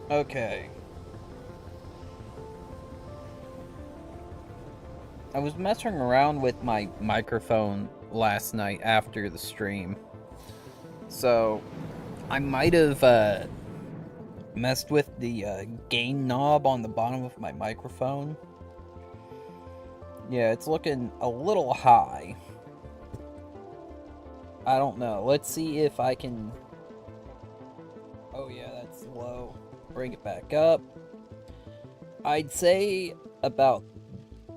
Okay. I was messing around with my microphone last night after the stream. So, I might have messed with the gain knob on the bottom of my microphone. Yeah, it's looking a little high. I don't know. Let's see if I can... Oh yeah, that's low. Bring it back up. I'd say about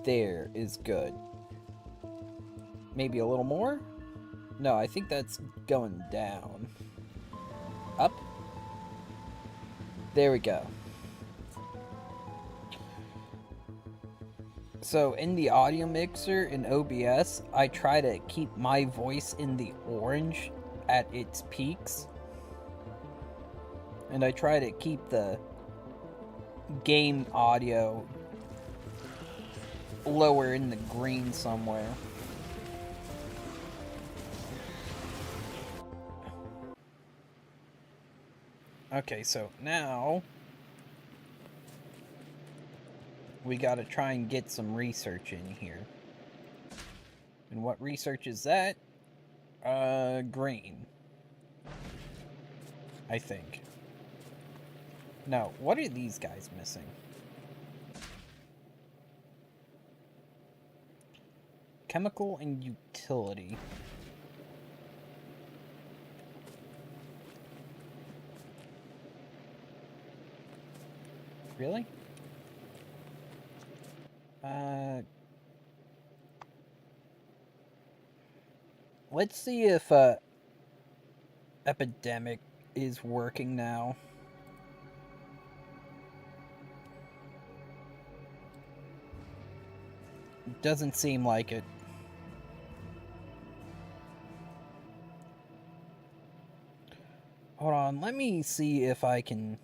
there is good. Maybe a little more? No, I think that's going down. Up? There we go. So in the audio mixer in OBS, I try to keep my voice in the orange at its peaks. And I try to keep the game audio lower in the green somewhere. Okay, so now we gotta try and get some research in here. And what research is that? Green. I think. No, what are these guys missing? Chemical and utility. Really? Let's see if, Epidemic is working now. Doesn't seem like it. Hold on, let me see if I can...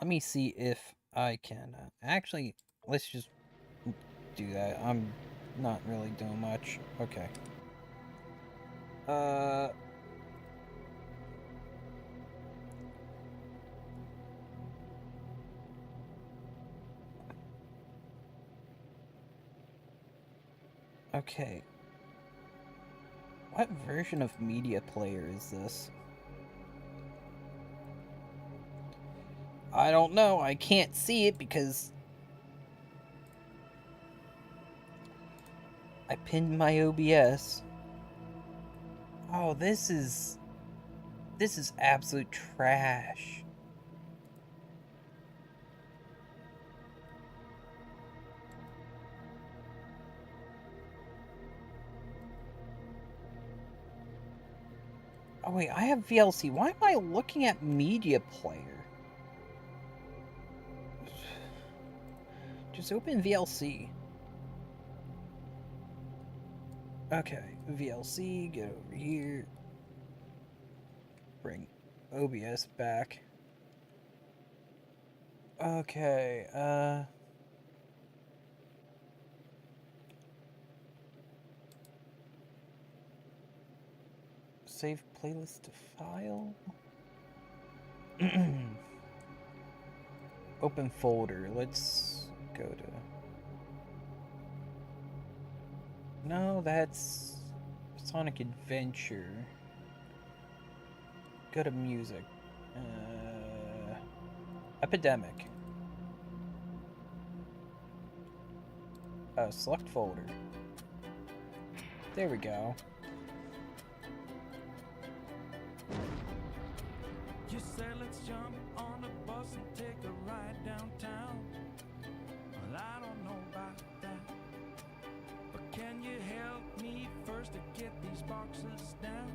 Let me see if I can... Actually, let's just do that. I'm not really doing much. Okay. Okay. What version of media player is this? I don't know. I can't see it because I pinned my OBS. Oh, this is absolute trash. Oh wait, I have VLC. Why am I looking at media player? Just open VLC. Okay, VLC, get over here. Bring OBS back. Okay, save playlist to file. Open folder. Let's go to... No, that's Sonic Adventure. Go to music. Epidemic. select folder. There we go. You said let's jump on a bus and take a ride downtown. Well, I don't know about that, but can you help me first to get these boxes down?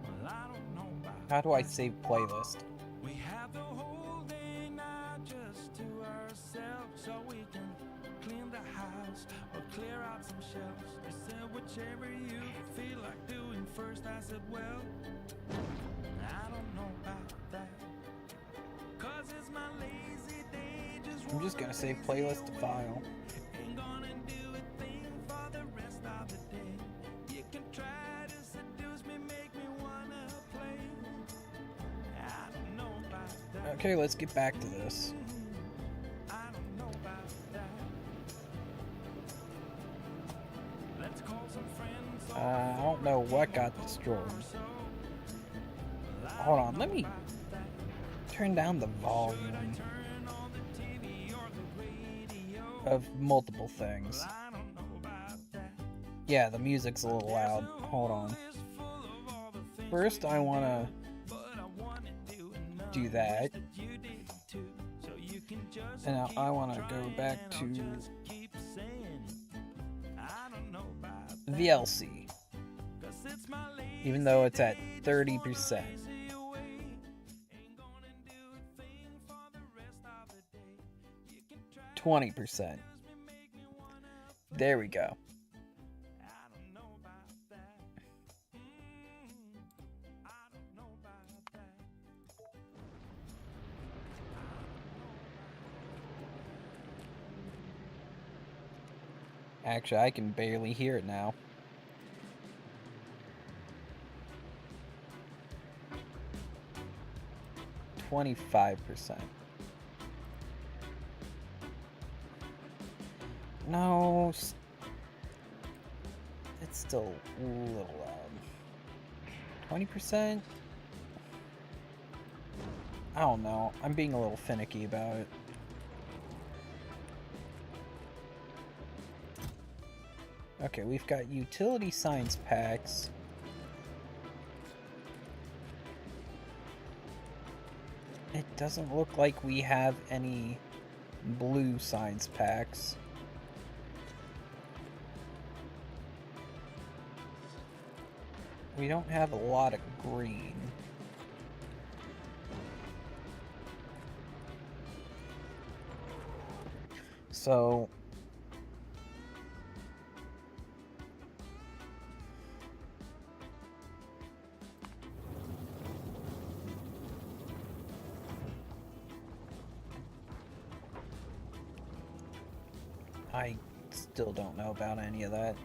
Well, I don't know about How do I save playlist? We have the whole day now just to ourselves, so we can clean the house or clear out some shelves. You said whichever you feel like doing first. I said, well, I don't know about that, 'cause it's my lazy day. I'm just gonna save playlist to file. Ain't gonna do a thing for the rest of the day. You can try to seduce me, make me wanna play. I don't know about that. Okay, let's get back to this. I don't know about that. Let's call some friends. I don't know what got destroyed. Hold on, let me turn down the volume of multiple things. Yeah, the music's a little loud. Hold on. First, I want to do that. And now I want to go back to VLC. Even though it's at 30%. 20%. There we go. Actually, I can barely hear it now. %. No, it's still a little loud. 20%? I don't know. I'm being a little finicky about it. Okay, we've got utility science packs. It doesn't look like we have any blue science packs. We don't have a lot of green. So I still don't know about any of that.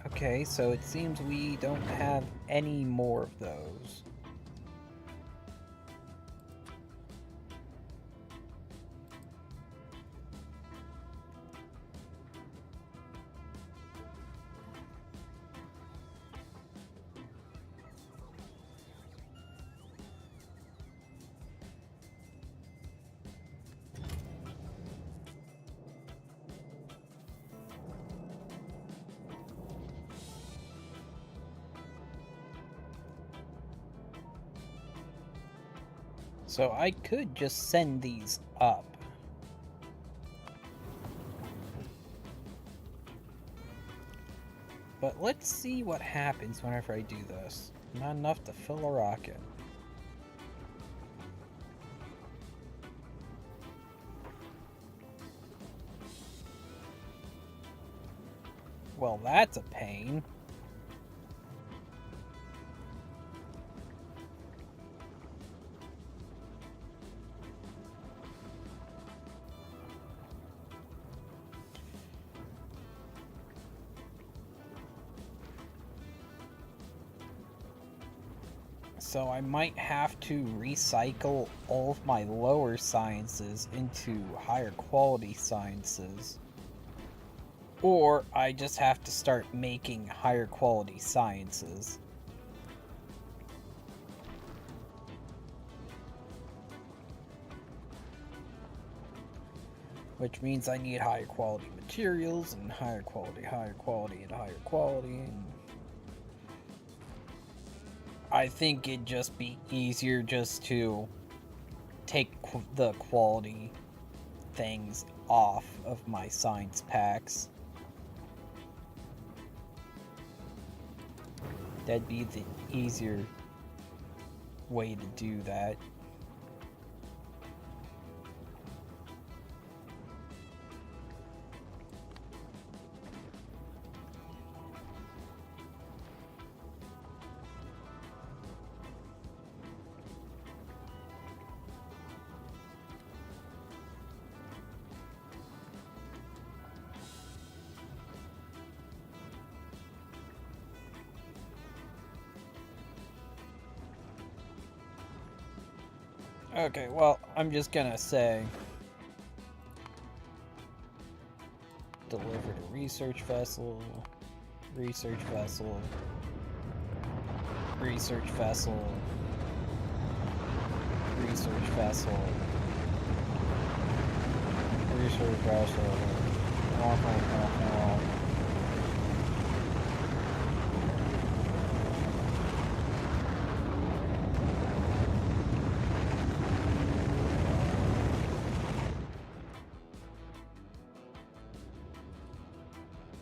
Okay, so it seems we don't have any more of those. So I could just send these up. But let's see what happens whenever I do this. Not enough to fill a rocket. Well, that's a pain. So I might have to recycle all of my lower sciences into higher quality sciences. Or I just have to start making higher quality sciences. Which means I need higher quality materials and higher quality, and higher quality. And I think it'd just be easier just to take the quality things off of my science packs. That'd be the easier way to do that. Okay, well, I'm just gonna say delivered a research vessel, research vessel, research vessel, research vessel, research vessel.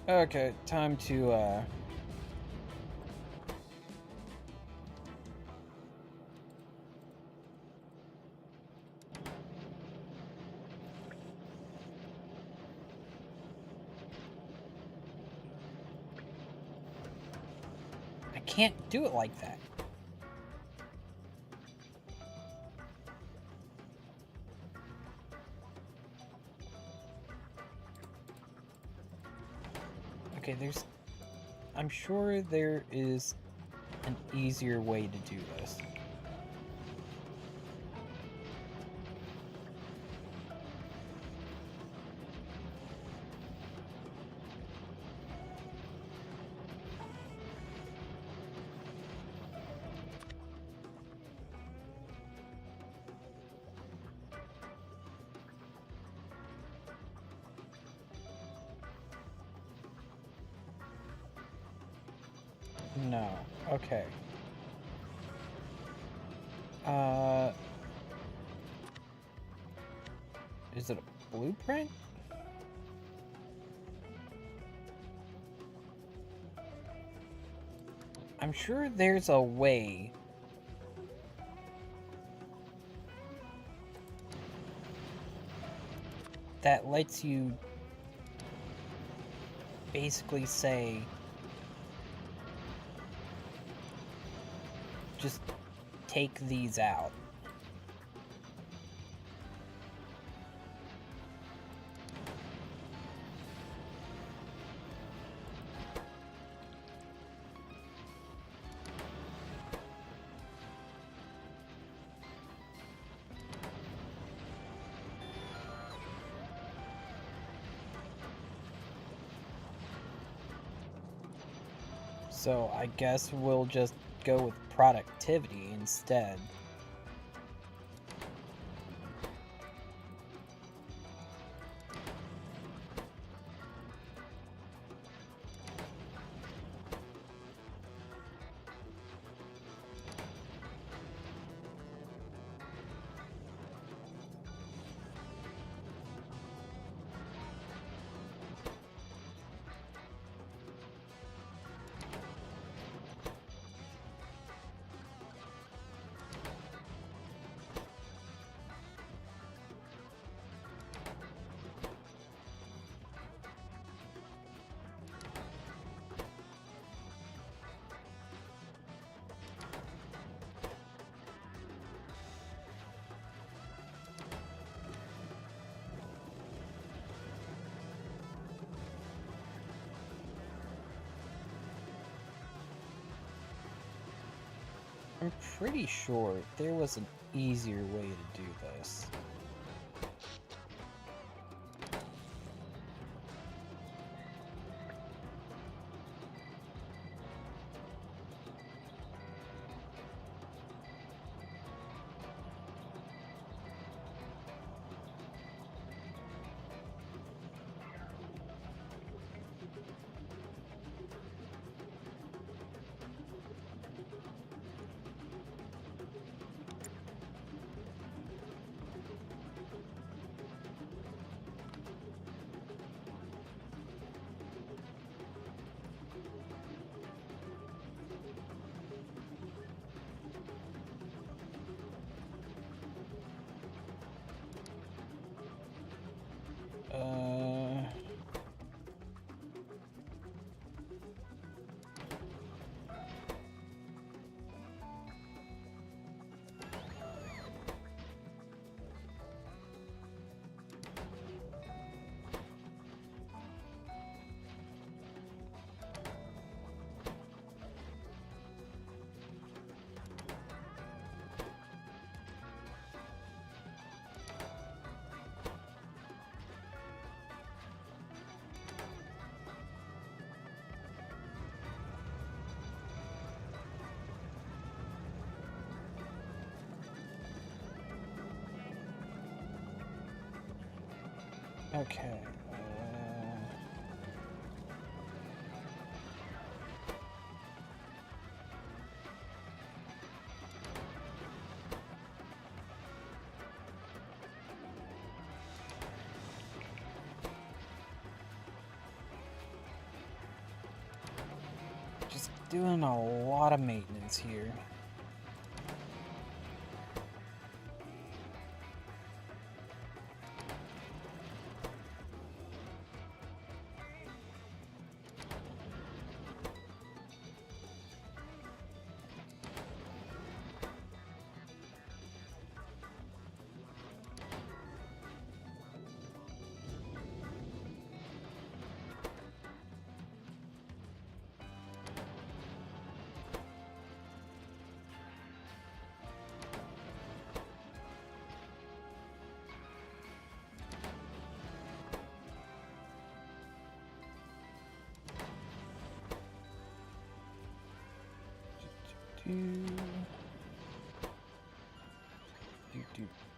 Okay, time to I can't do it like that. Okay, I'm sure there is an easier way to do this. No. Okay. Is it a blueprint? I'm sure there's a way that lets you basically say just take these out. So I guess we'll just go with productivity instead. I'm pretty sure there was an easier way to do this. Okay. Just doing a lot of maintenance here.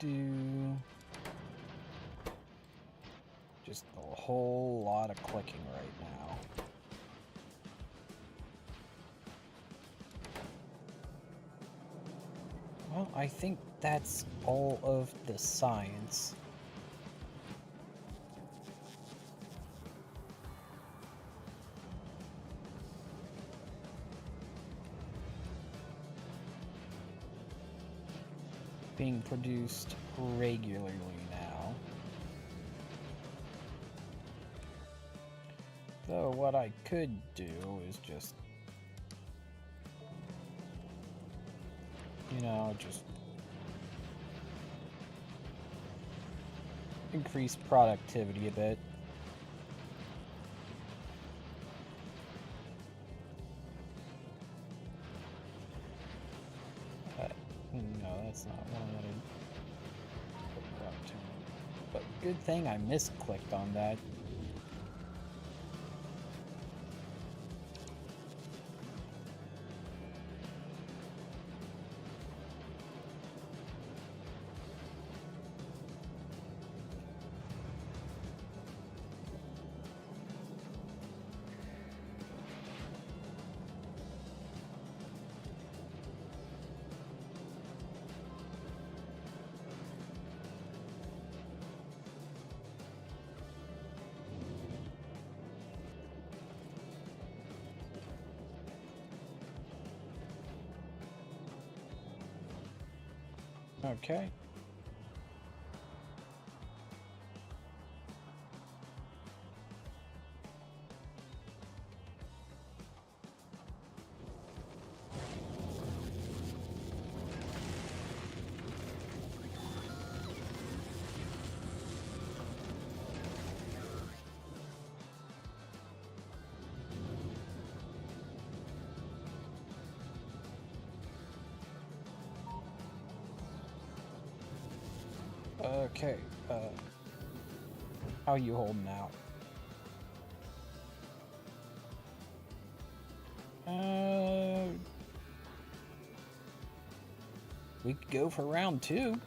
Do. Just a whole lot of clicking right now. Well, I think that's all of the science. Being produced regularly now. Though what I could do is just, you know, just increase productivity a bit. No, that's not what I wanted. But good thing I misclicked on that. Okay. Okay, how you holding out? We could go for round 2.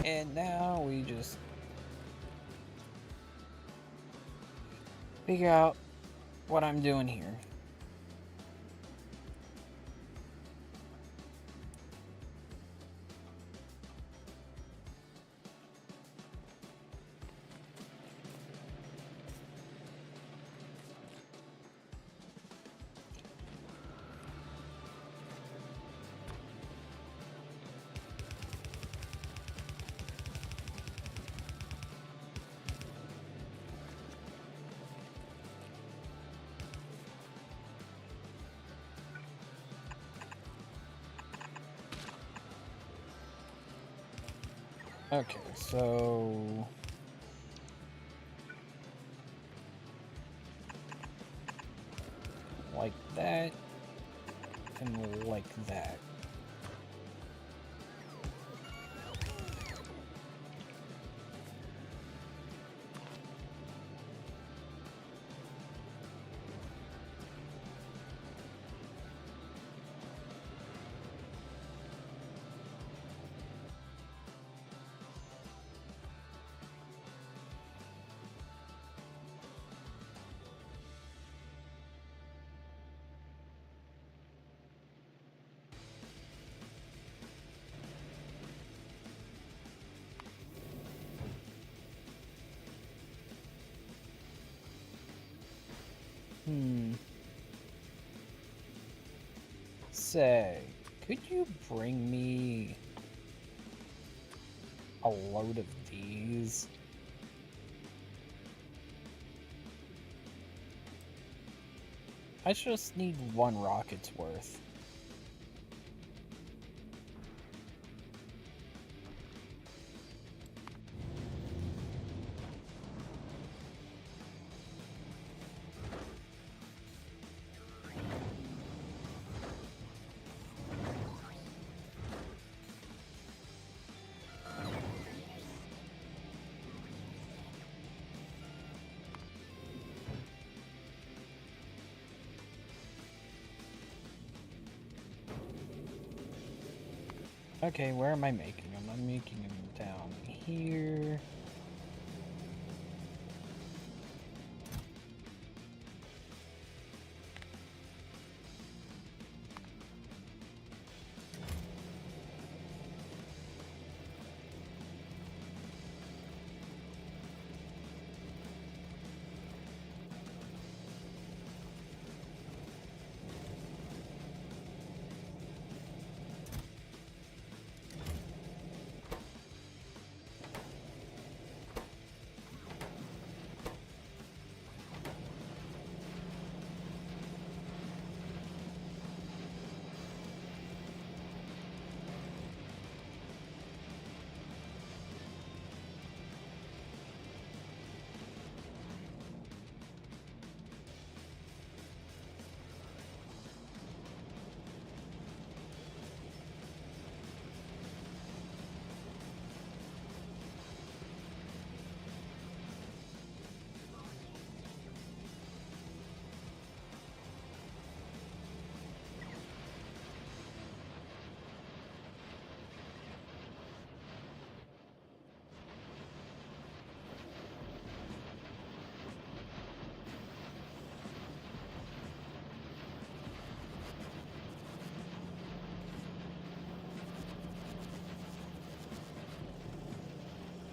And now we just figure out what I'm doing here. Okay, so like that and like that. Say, could you bring me a load of these? I just need 1 rocket's worth. Okay, where am I making them? I'm making them down here.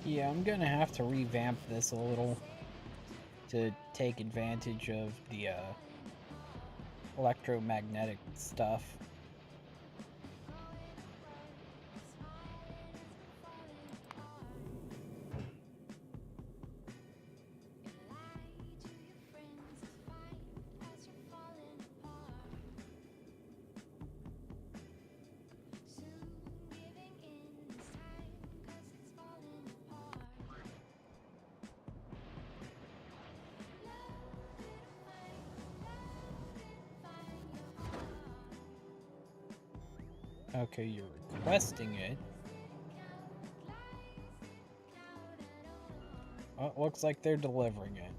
Yeah, I'm gonna have to revamp this a little to take advantage of the electromagnetic stuff. Okay, you're requesting it. Oh, it looks like they're delivering it.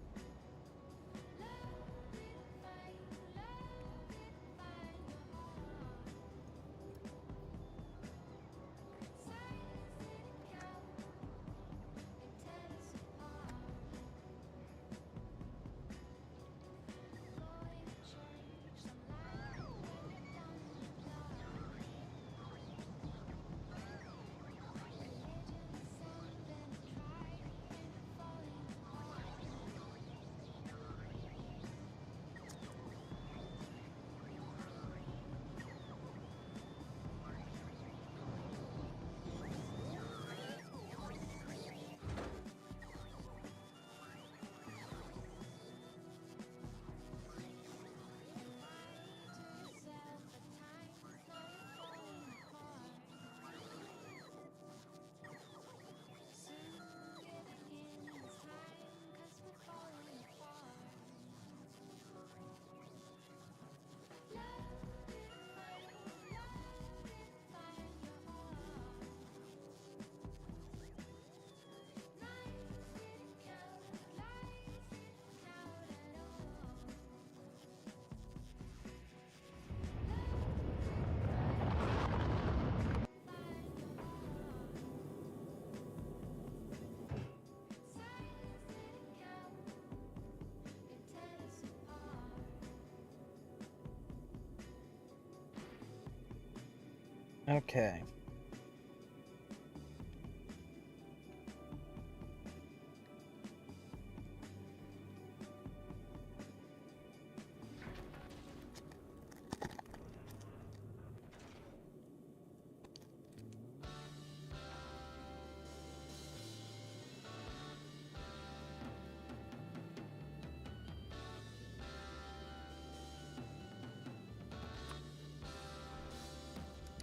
Okay.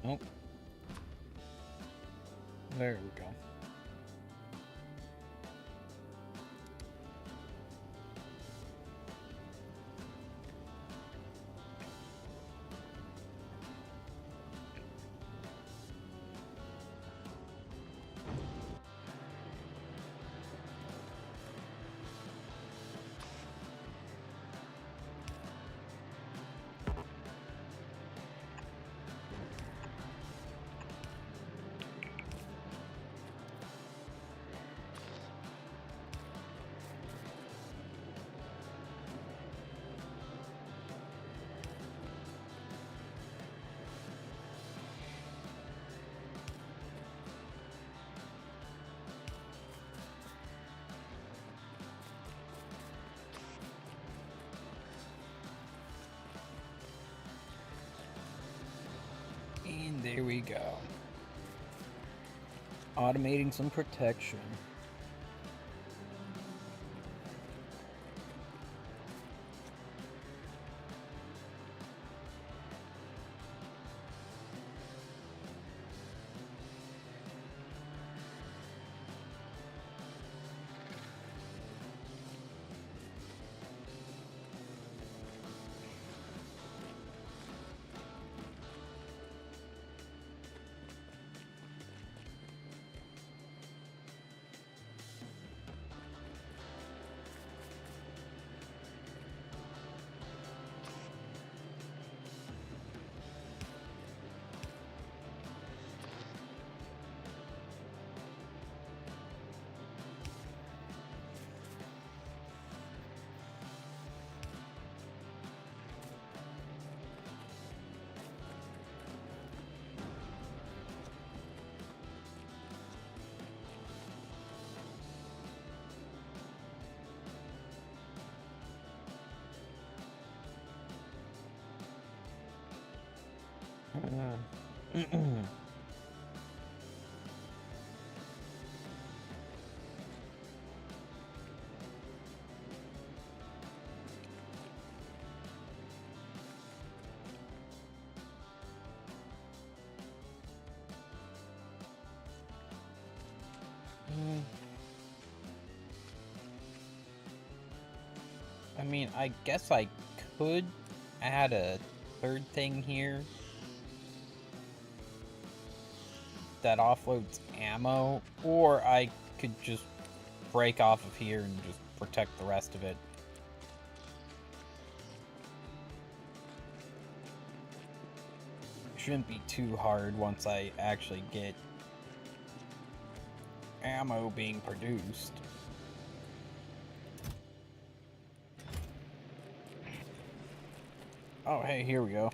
Oh. There we go. And there we go. Automating some protection. I mean, I guess I could add a third thing here. that offloads ammo, or I could just break off of here and just protect the rest of it. Shouldn't be too hard once I actually get ammo being produced. Oh, hey, here we go.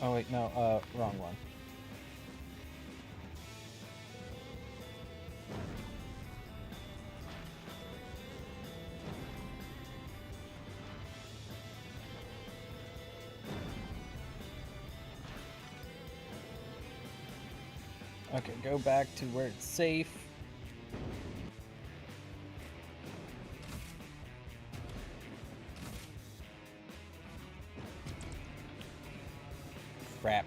Oh wait, no, wrong one. Okay, go back to where it's safe. Crap.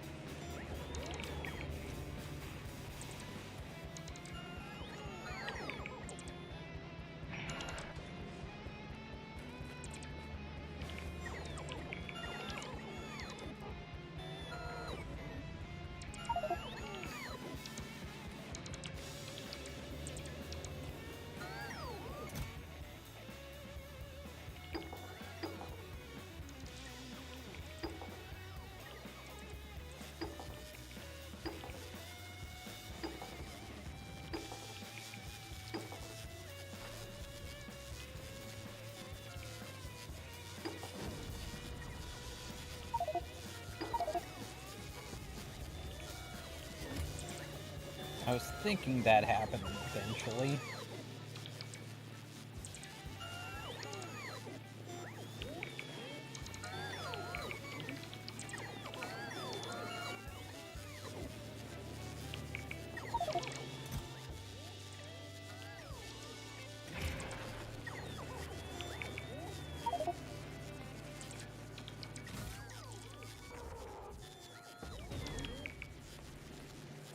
I was thinking that happened eventually.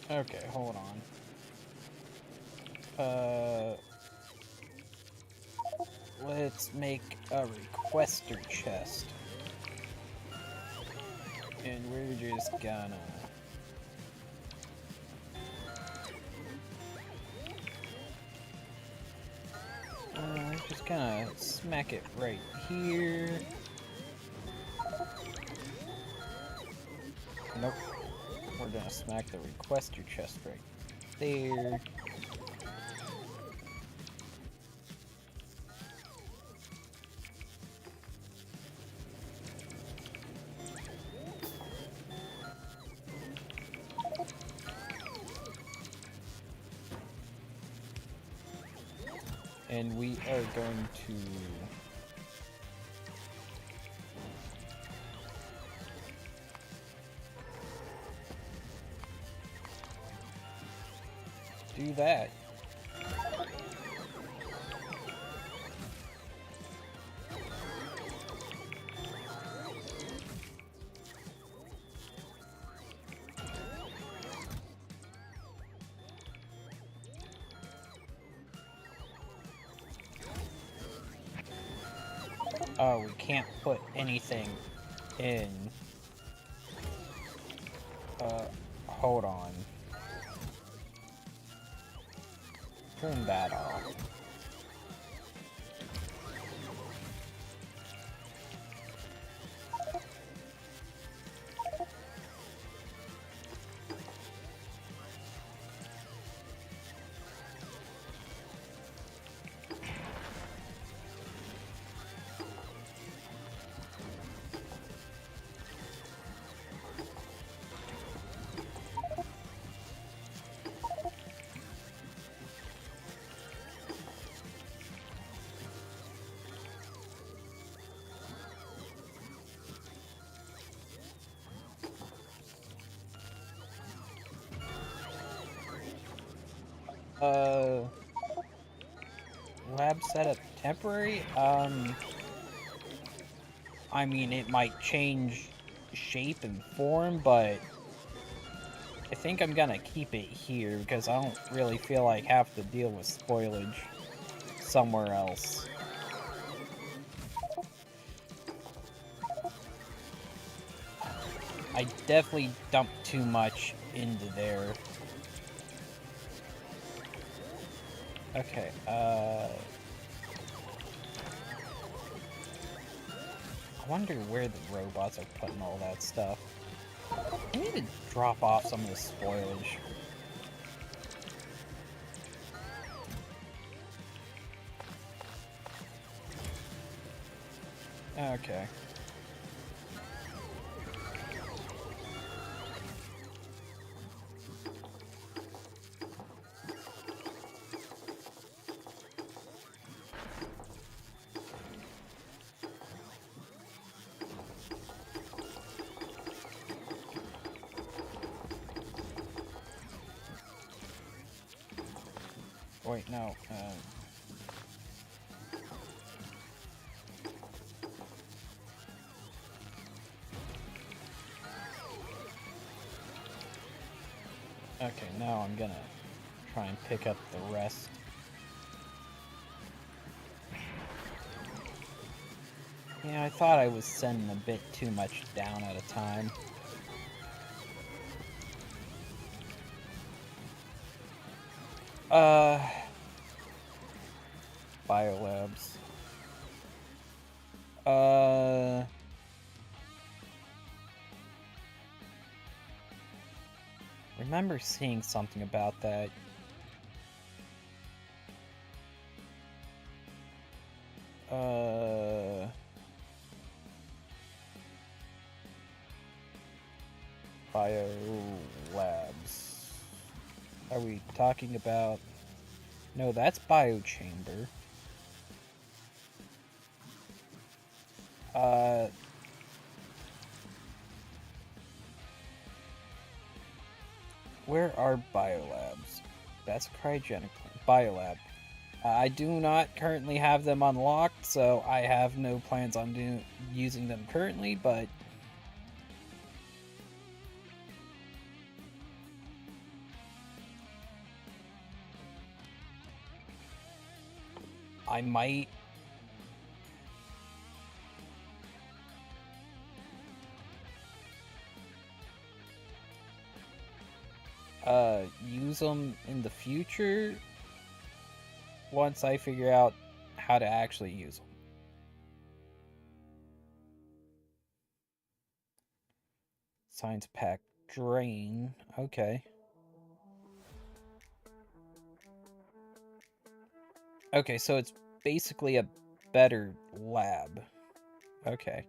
Okay, hold on. Let's make a requester chest. And we're just gonna... just gonna smack it right here. Nope. We're gonna smack the requester chest right there. And we are going to... do that. Oh, we can't put anything in. Hold on. Turn that off. Uh, lab setup temporary? I mean, it might change shape and form, but I think I'm gonna keep it here because I don't really feel like I have to deal with spoilage somewhere else. I definitely dumped too much into there. Okay, I wonder where the robots are putting all that stuff. I need to drop off some of the spoilage. Okay. Wait, no. Okay, now I'm gonna try and pick up the rest. Yeah, I thought I was sending a bit too much down at a time. Biolabs. Remember seeing something about that. Biolabs. Are we talking about... No, that's biochamber. Where are biolabs? That's cryogenic biolab. I do not currently have them unlocked, so I have no plans on using them currently, but I might. Use them in the future once I figure out how to actually use them. Science pack drain. Okay. Okay, so it's basically a better lab. Okay.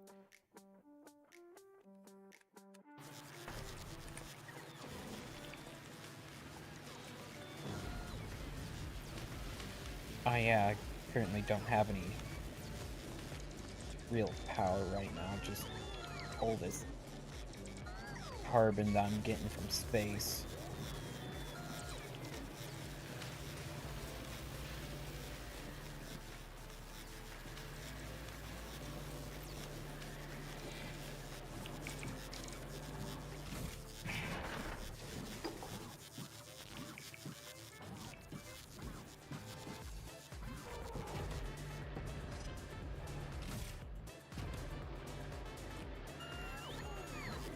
Oh yeah, I currently don't have any real power right now, just all this carbon that I'm getting from space.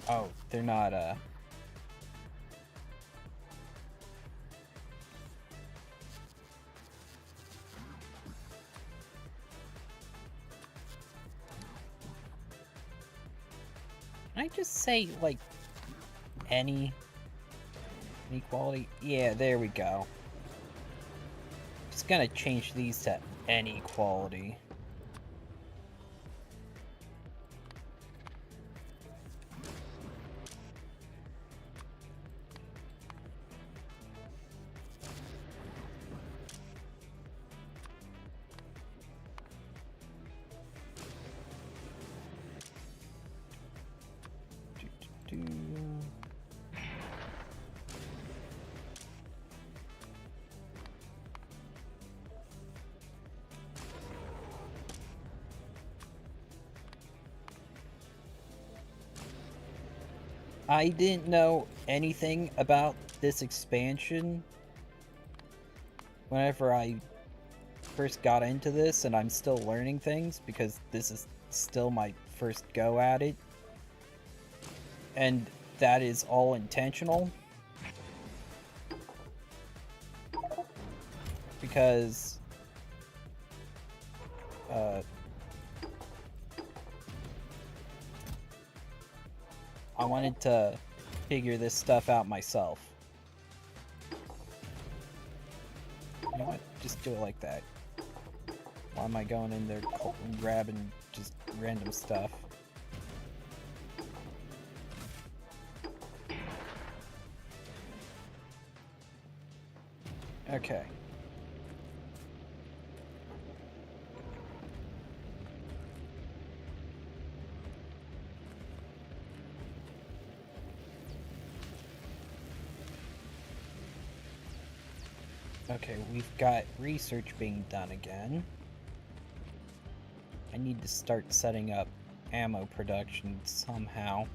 Oh, they're not, Can I just say, like, any quality? Yeah, there we go. Just gonna change these to any quality. I didn't know anything about this expansion whenever I first got into this, and I'm still learning things because this is still my first go at it. And that is all intentional. Because I wanted to figure this stuff out myself. You know what? Just do it like that. Why am I going in there and grabbing just random stuff? Okay. Okay, we've got research being done again. I need to start setting up ammo production somehow.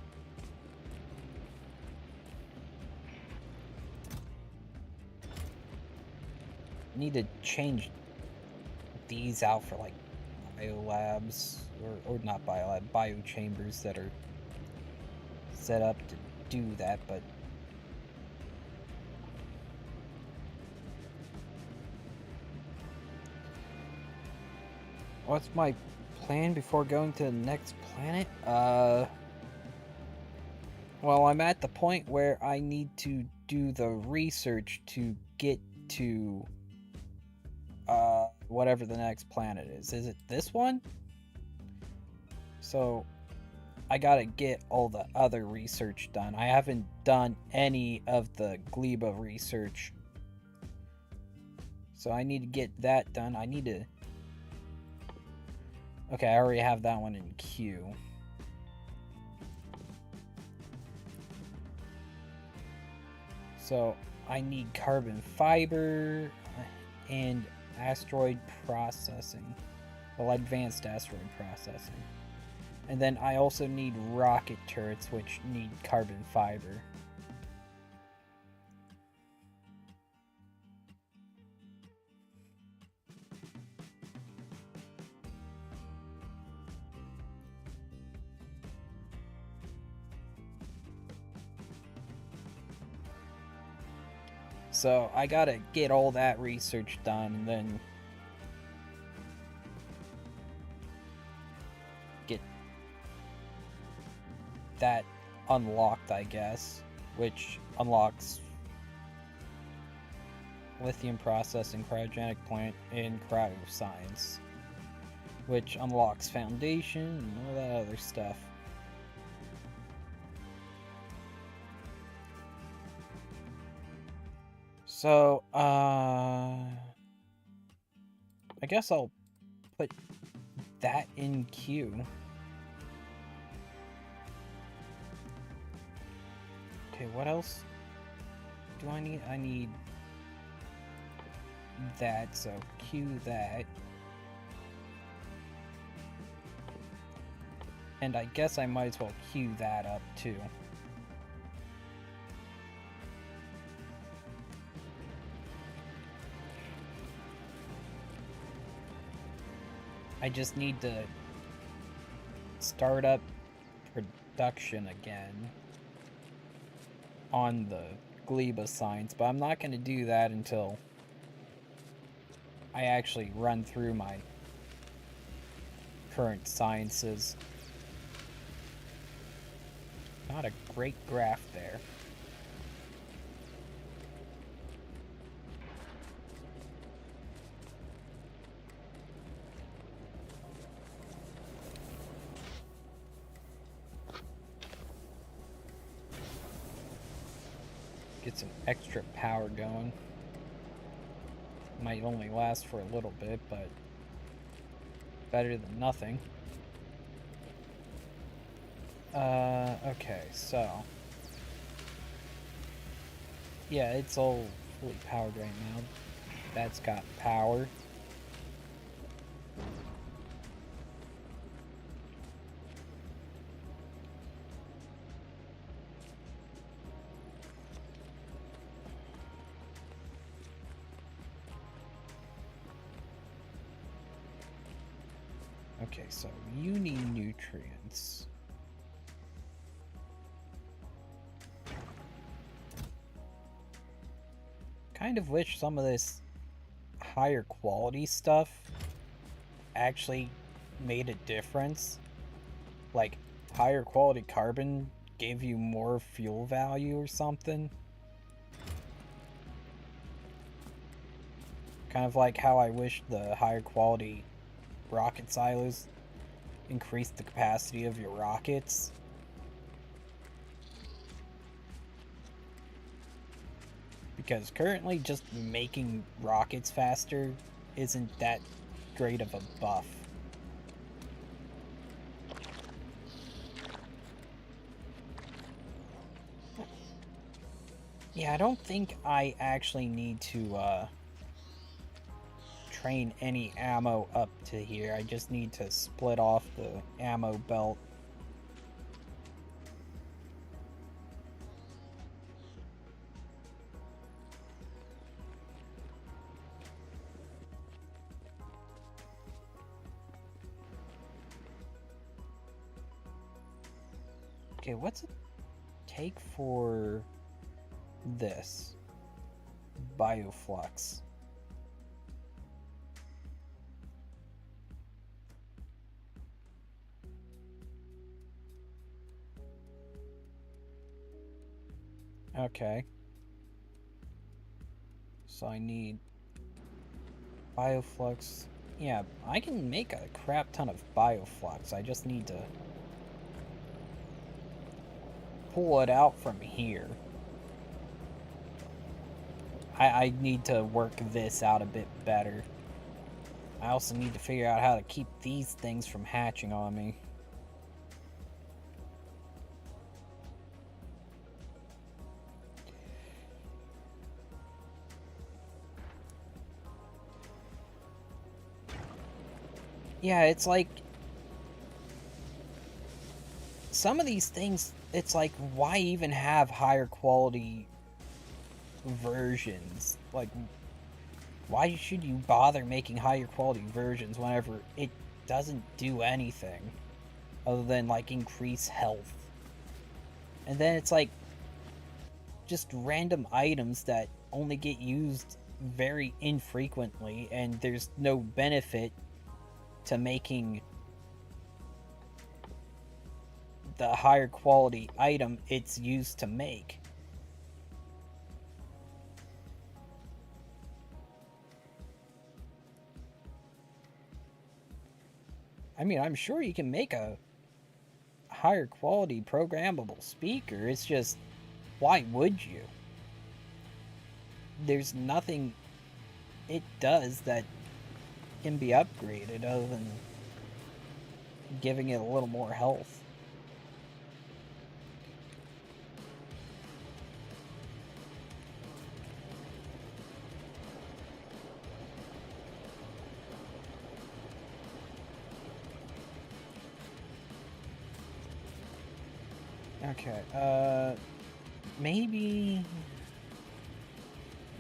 I need to change these out for like biolabs, or not biolab, biochambers that are set up to do that, but what's my plan before going to the next planet? Well, I'm at the point where I need to do the research to get to whatever the next planet is. Is it this one? So I gotta get all the other research done. I haven't done any of the Gleba research. So I need to get that done. I need to... Okay, I already have that one in queue. So I need carbon fiber and asteroid processing. Well, advanced asteroid processing. And then I also need rocket turrets, which need carbon fiber. So I gotta get all that research done and then get that unlocked, I guess, which unlocks lithium processing, cryogenic plant, and cryoscience, which unlocks foundation and all that other stuff. So, I guess I'll put that in queue. Okay, what else do I need? I need that, so queue that. And I guess I might as well queue that up too. I just need to start up production again on the Gleba science, but I'm not going to do that until I actually run through my current sciences. Not a great graph there. Get some extra power going. Might only last for a little bit, but better than nothing. Okay, so yeah, it's all fully powered right now. That's got power. Okay, so you need nutrients. Kind of wish some of this higher quality stuff actually made a difference. Like, higher quality carbon gave you more fuel value or something. Kind of like how I wish the higher quality rocket silos increased the capacity of your rockets. Because currently just making rockets faster isn't that great of a buff. Yeah, I don't think I actually need to train any ammo up to here. I just need to split off the ammo belt. Okay, what's it take for this? Bioflux. Okay. So I need Bioflux. Yeah, I can make a crap ton of Bioflux. I just need to pull it out from here. I need to work this out a bit better. I also need to figure out how to keep these things from hatching on me. Yeah, it's like... some of these things, it's like, why even have higher quality versions? Like, why should you bother making higher quality versions whenever it doesn't do anything other than, like, increase health? And then it's like, just random items that only get used very infrequently, and there's no benefit to making the higher quality item it's used to make. I mean, I'm sure you can make a higher quality programmable speaker, it's just, why would you? There's nothing it does that can be upgraded other than giving it a little more health. Okay, maybe...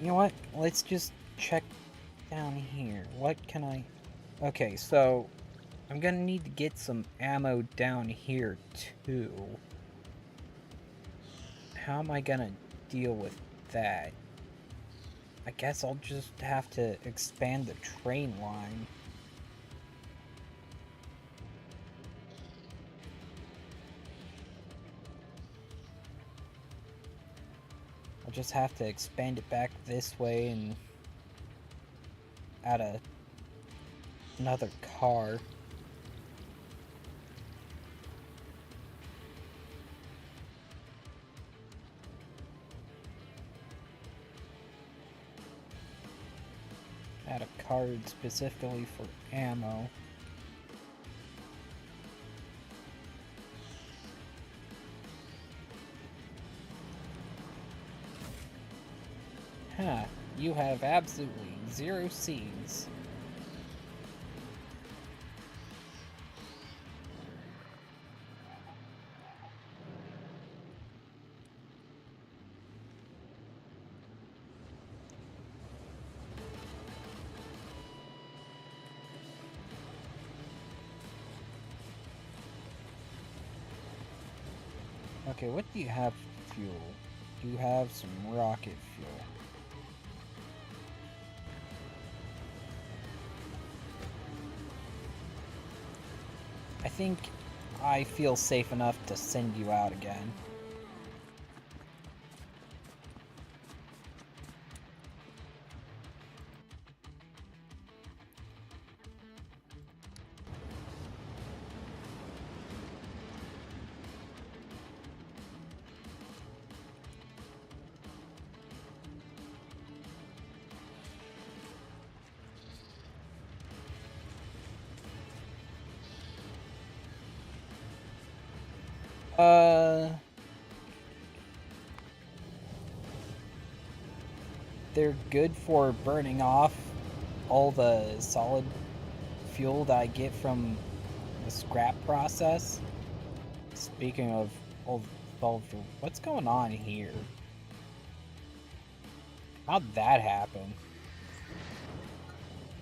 you know what? Let's just check down here. What can I... okay, so I'm gonna need to get some ammo down here, too. How am I gonna deal with that? I guess I'll just have to expand the train line. I'll just have to expand it back this way and add another car. Add a card specifically for ammo. Huh, you have absolutely 0 seeds. Okay, what do you have for fuel? You have some rocket fuel. I think I feel safe enough to send you out again. They're good for burning off all the solid fuel that I get from the scrap process. Speaking of all fuel, what's going on here? How'd that happen?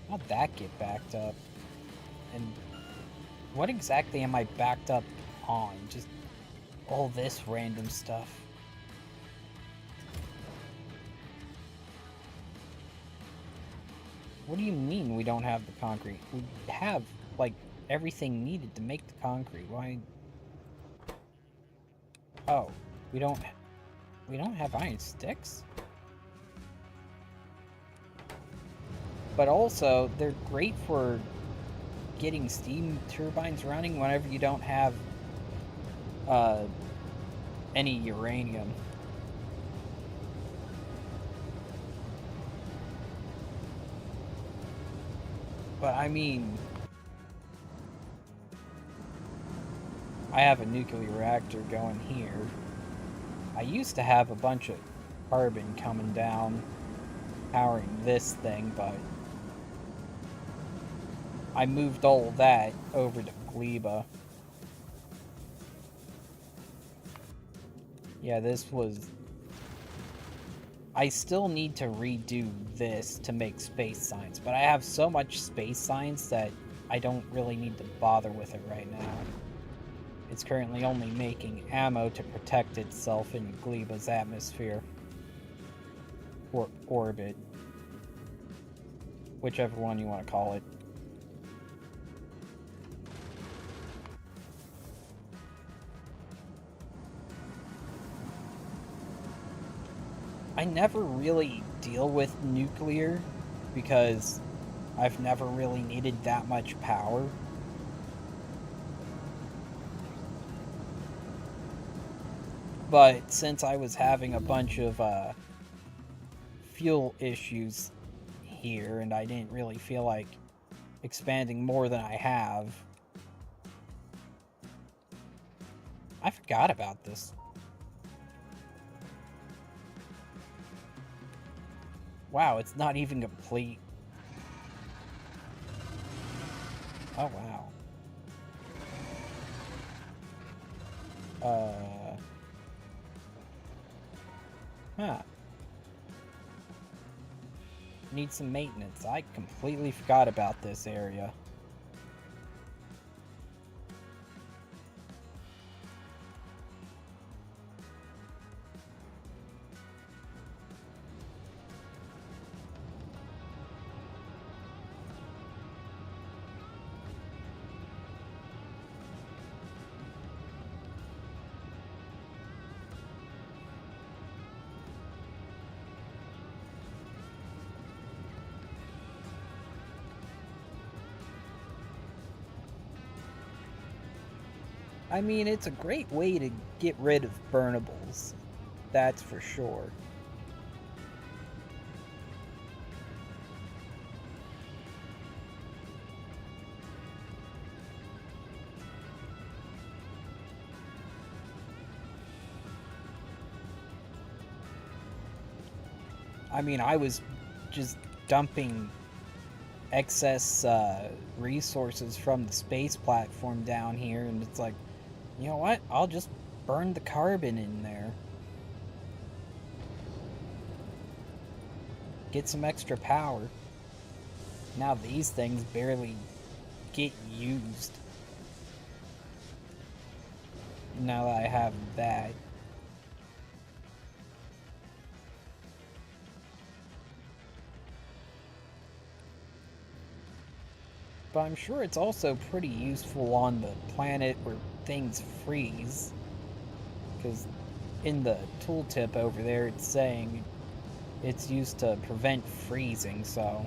How'd that get backed up? And what exactly am I backed up on? Just all this random stuff. What do you mean we don't have the concrete? We have, like, everything needed to make the concrete. Why? Oh, we don't have iron sticks? But also, they're great for getting steam turbines running whenever you don't have any uranium. But I mean, I have a nuclear reactor going here. I used to have a bunch of carbon coming down, powering this thing, but I moved all that over to Gleba. Yeah, this was... I still need to redo this to make space science, but I have so much space science that I don't really need to bother with it right now. It's currently only making ammo to protect itself in Gleba's atmosphere. Or orbit. Whichever one you want to call it. I never really deal with nuclear because I've never really needed that much power. But since I was having a bunch of fuel issues here and I didn't really feel like expanding more than I have, I forgot about this. Wow, it's not even complete. Oh, wow. Huh. Need some maintenance. I completely forgot about this area. I mean, it's a great way to get rid of burnables. That's for sure. I mean, I was just dumping excess resources from the space platform down here, and it's like, you know what? I'll just burn the carbon in there. Get some extra power. Now these things barely get used. now that I have that. But I'm sure it's also pretty useful on the planet where things freeze. Because in the tooltip over there, it's saying it's used to prevent freezing, so...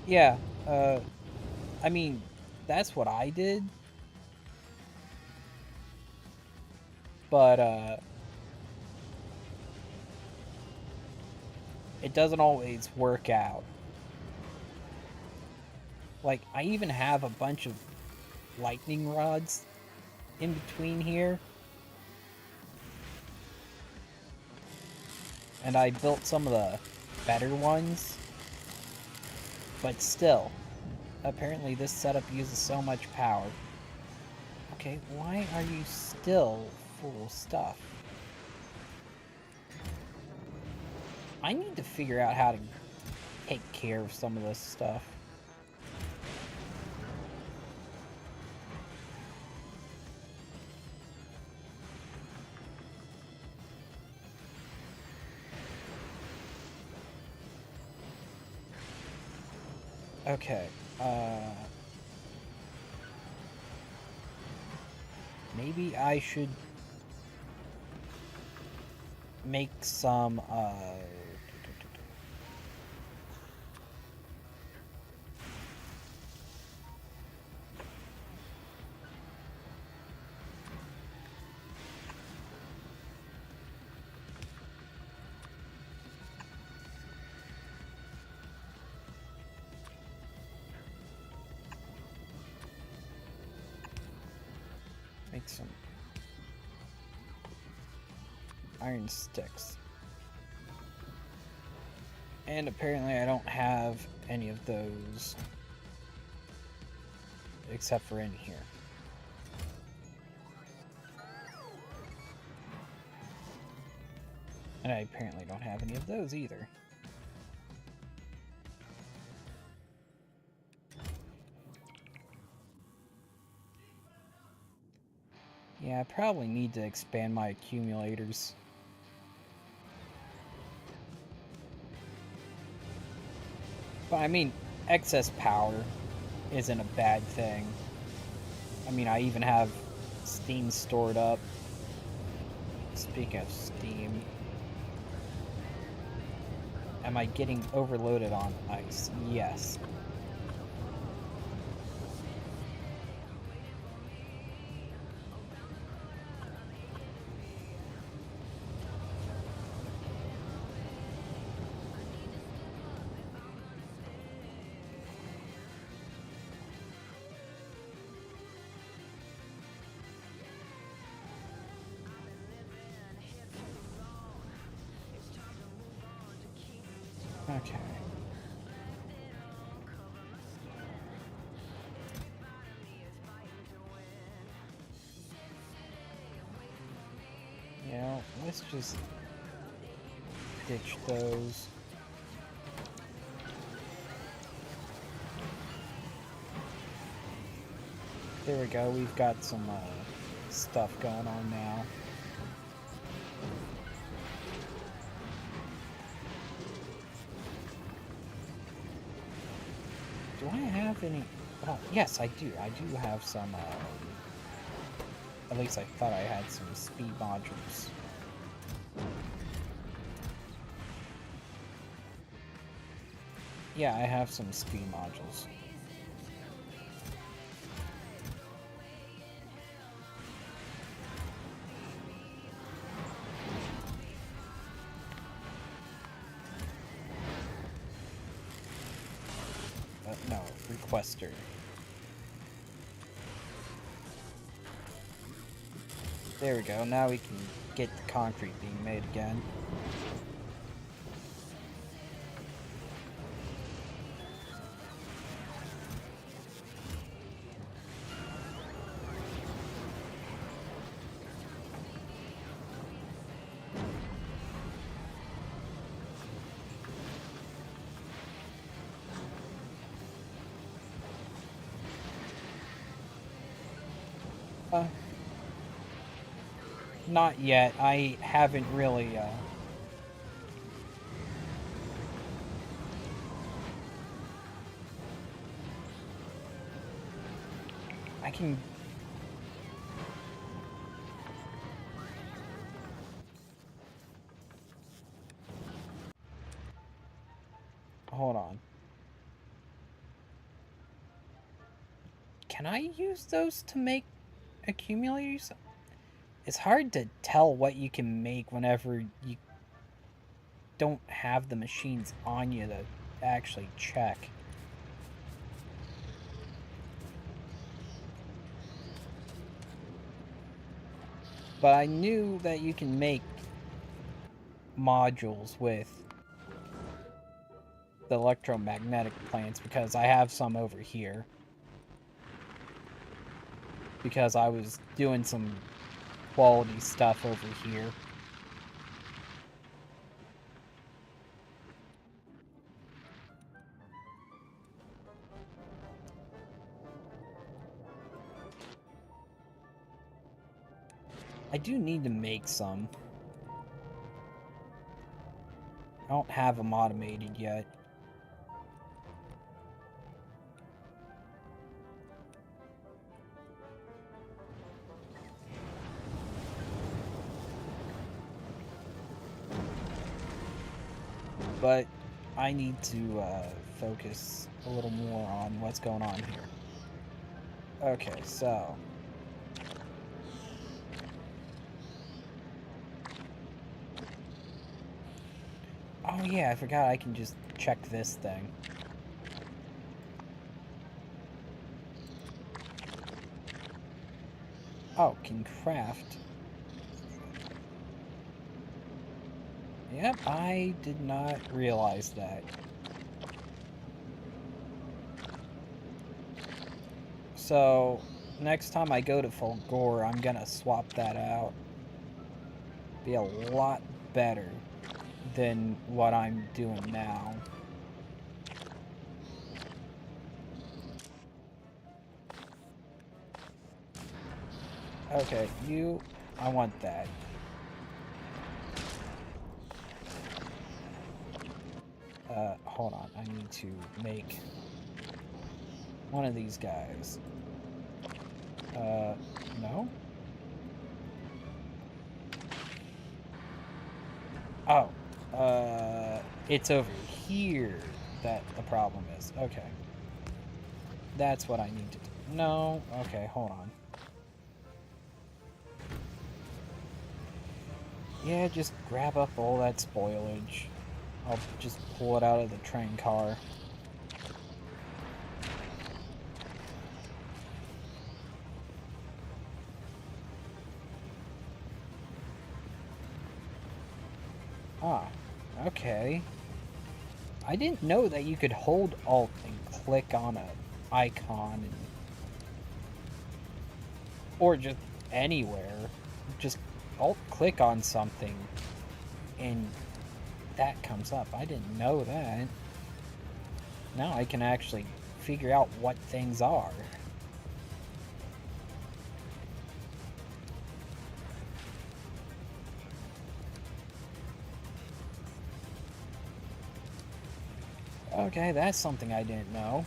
Yeah, I mean, that's what I did. But, it doesn't always work out. Like, I even have a bunch of lightning rods in between here. And I built some of the better ones. But still, apparently this setup uses so much power. Okay, why are you still full of stuff? I need to figure out how to take care of some of this stuff. Okay, maybe I should make some, make some iron sticks. And apparently I don't have any of those except for in here. And I apparently don't have any of those either. Yeah, I probably need to expand my accumulators. But I mean, excess power isn't a bad thing. I mean, I even have Steam stored up. Speaking of Steam, am I getting overloaded on ice? Yes. Okay. Yeah, let's just ditch those. There we go, we've got some stuff going on now. Do I have any... Oh, yes, I do. I do have some, at least I thought I had some speed modules. Yeah, I have some speed modules. No, requester. There we go, now we can get the concrete being made again. Not yet. I haven't really, I can... Hold on. Can I use those to make accumulators? It's hard to tell what you can make whenever you don't have the machines on you to actually check. But I knew that you can make modules with the electromagnetic plants because I have some over here. Because I was doing some quality stuff over here. I do need to make some. I don't have them automated yet. But I need to focus a little more on what's going on here. Okay, so... Oh yeah, I forgot I can just check this thing. Oh, can craft. Yep, I did not realize that. So, next time I go to Fulgore, I'm gonna swap that out. Be a lot better than what I'm doing now. Okay, you... I want that. Hold on. I need to make one of these guys. No? Oh. It's over here that the problem is. Okay. That's what I need to do. No? Okay, hold on. Yeah, just grab up all that spoilage. I'll just pull it out of the train car. Ah, okay. I didn't know that you could hold Alt and click on an icon and... or just anywhere. Just Alt click on something and that comes up. I didn't know that. Now I can actually figure out what things are. Okay, that's something I didn't know.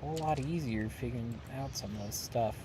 A whole lot easier figuring out some of this stuff.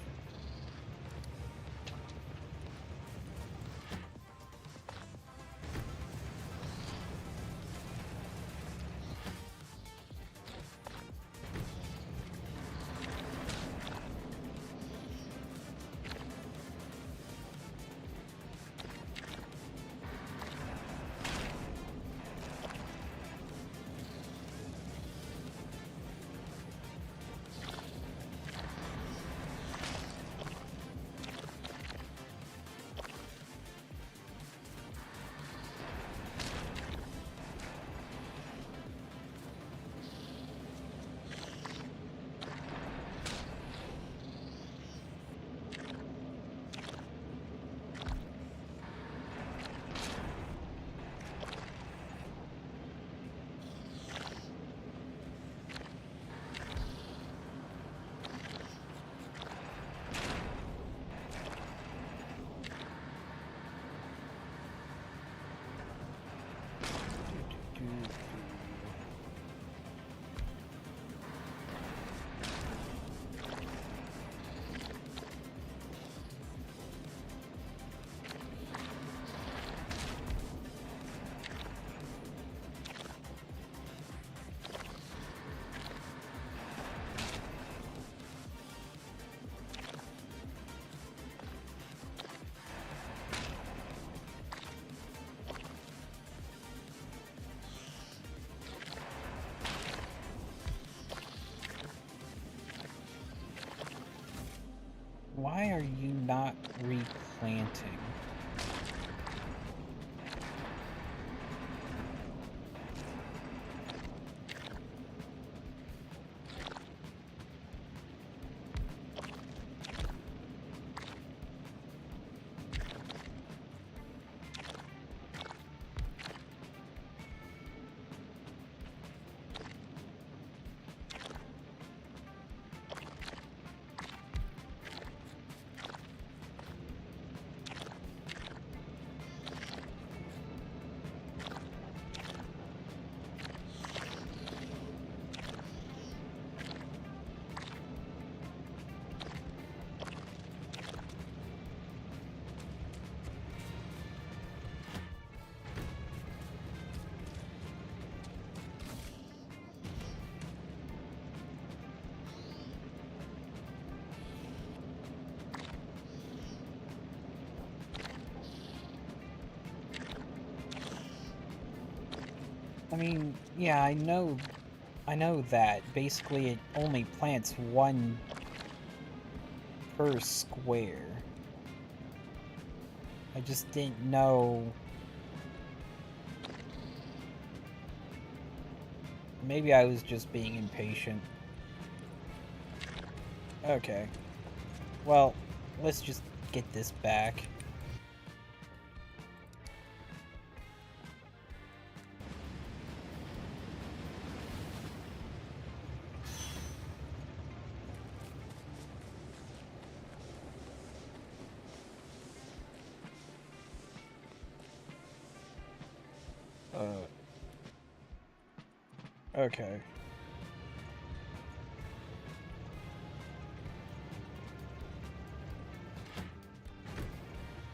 Why are you not replanting? I mean, yeah, I know that. Basically, it only plants one per square. I just didn't know. Maybe I was just being impatient. Okay. Well, let's just get this back. Okay.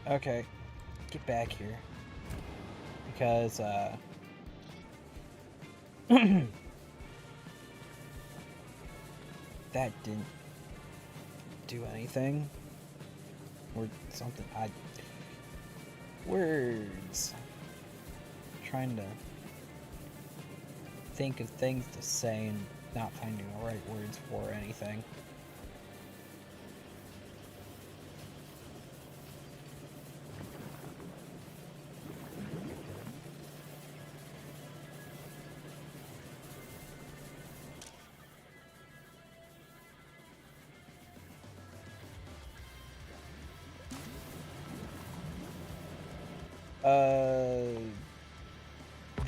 Okay. Get back here. Because, that didn't do anything. Or something. Words. Trying to think of things to say and not finding the right words for anything.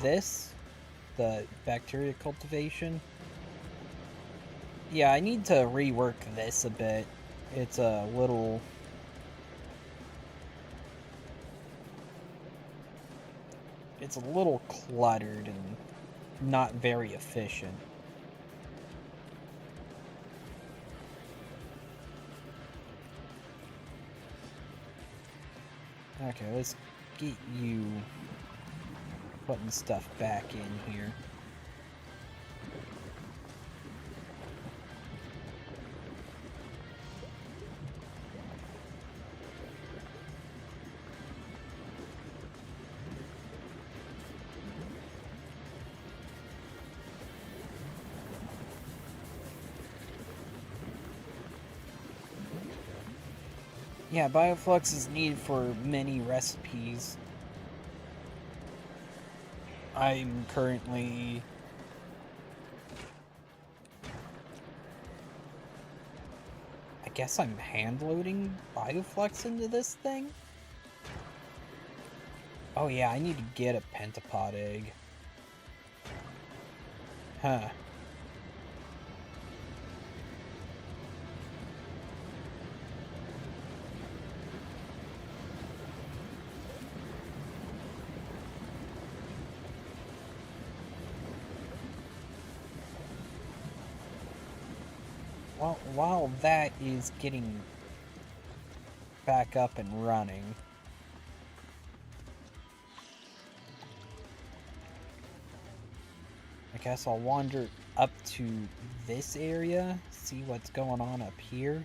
This? The bacteria cultivation? Yeah, I need to rework this a bit. It's a little... It's a little cluttered and not very efficient. Okay, let's get you putting stuff back in here. Yeah, Bioflux is needed for many recipes. I'm currently... I guess I'm hand-loading Bioflux into this thing? Oh yeah, I need to get a pentapod egg. Huh. Well, while that is getting back up and running, I guess I'll wander up to this area, see what's going on up here.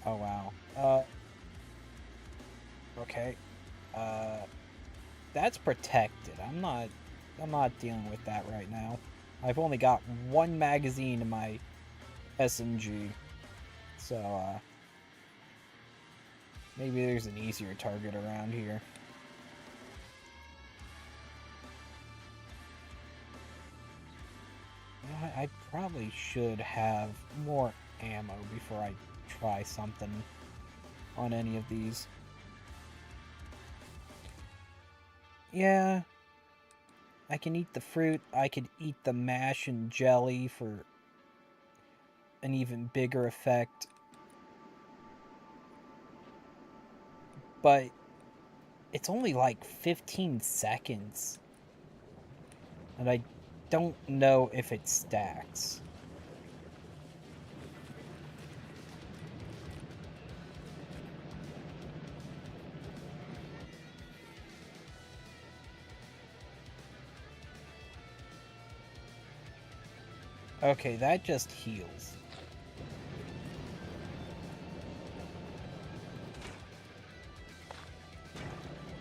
Oh wow. Okay. That's protected. I'm not dealing with that right now. I've only got one magazine in my SMG, so maybe there's an easier target around here. I probably should have more ammo before I try something on any of these. Yeah, I can eat the fruit. I could eat the mash and jelly for an even bigger effect. But it's only like 15 seconds. And I don't know if it stacks. Okay, that just heals.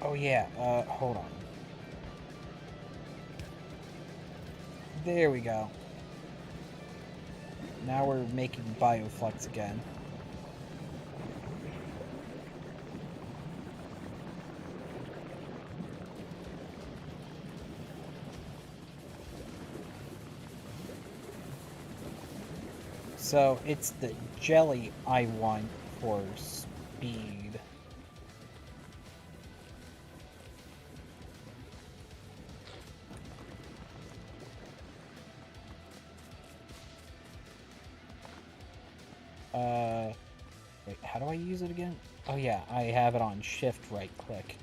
Oh yeah, hold on. There we go. Now we're making bioflux again. So it's the jelly I want for speed. Wait, how do I use it again? Oh yeah, I have it on shift right click.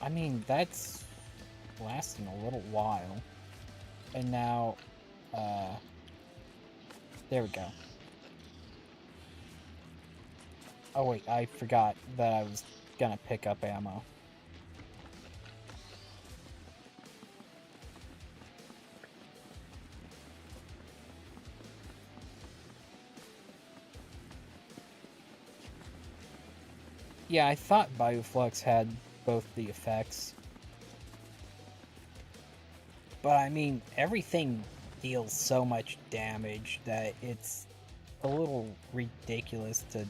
I mean, that's lasting a little while. And now, there we go. Oh wait, I forgot that I was gonna pick up ammo. Yeah, I thought Bioflux had both the effects. But I mean, everything deals so much damage that it's a little ridiculous to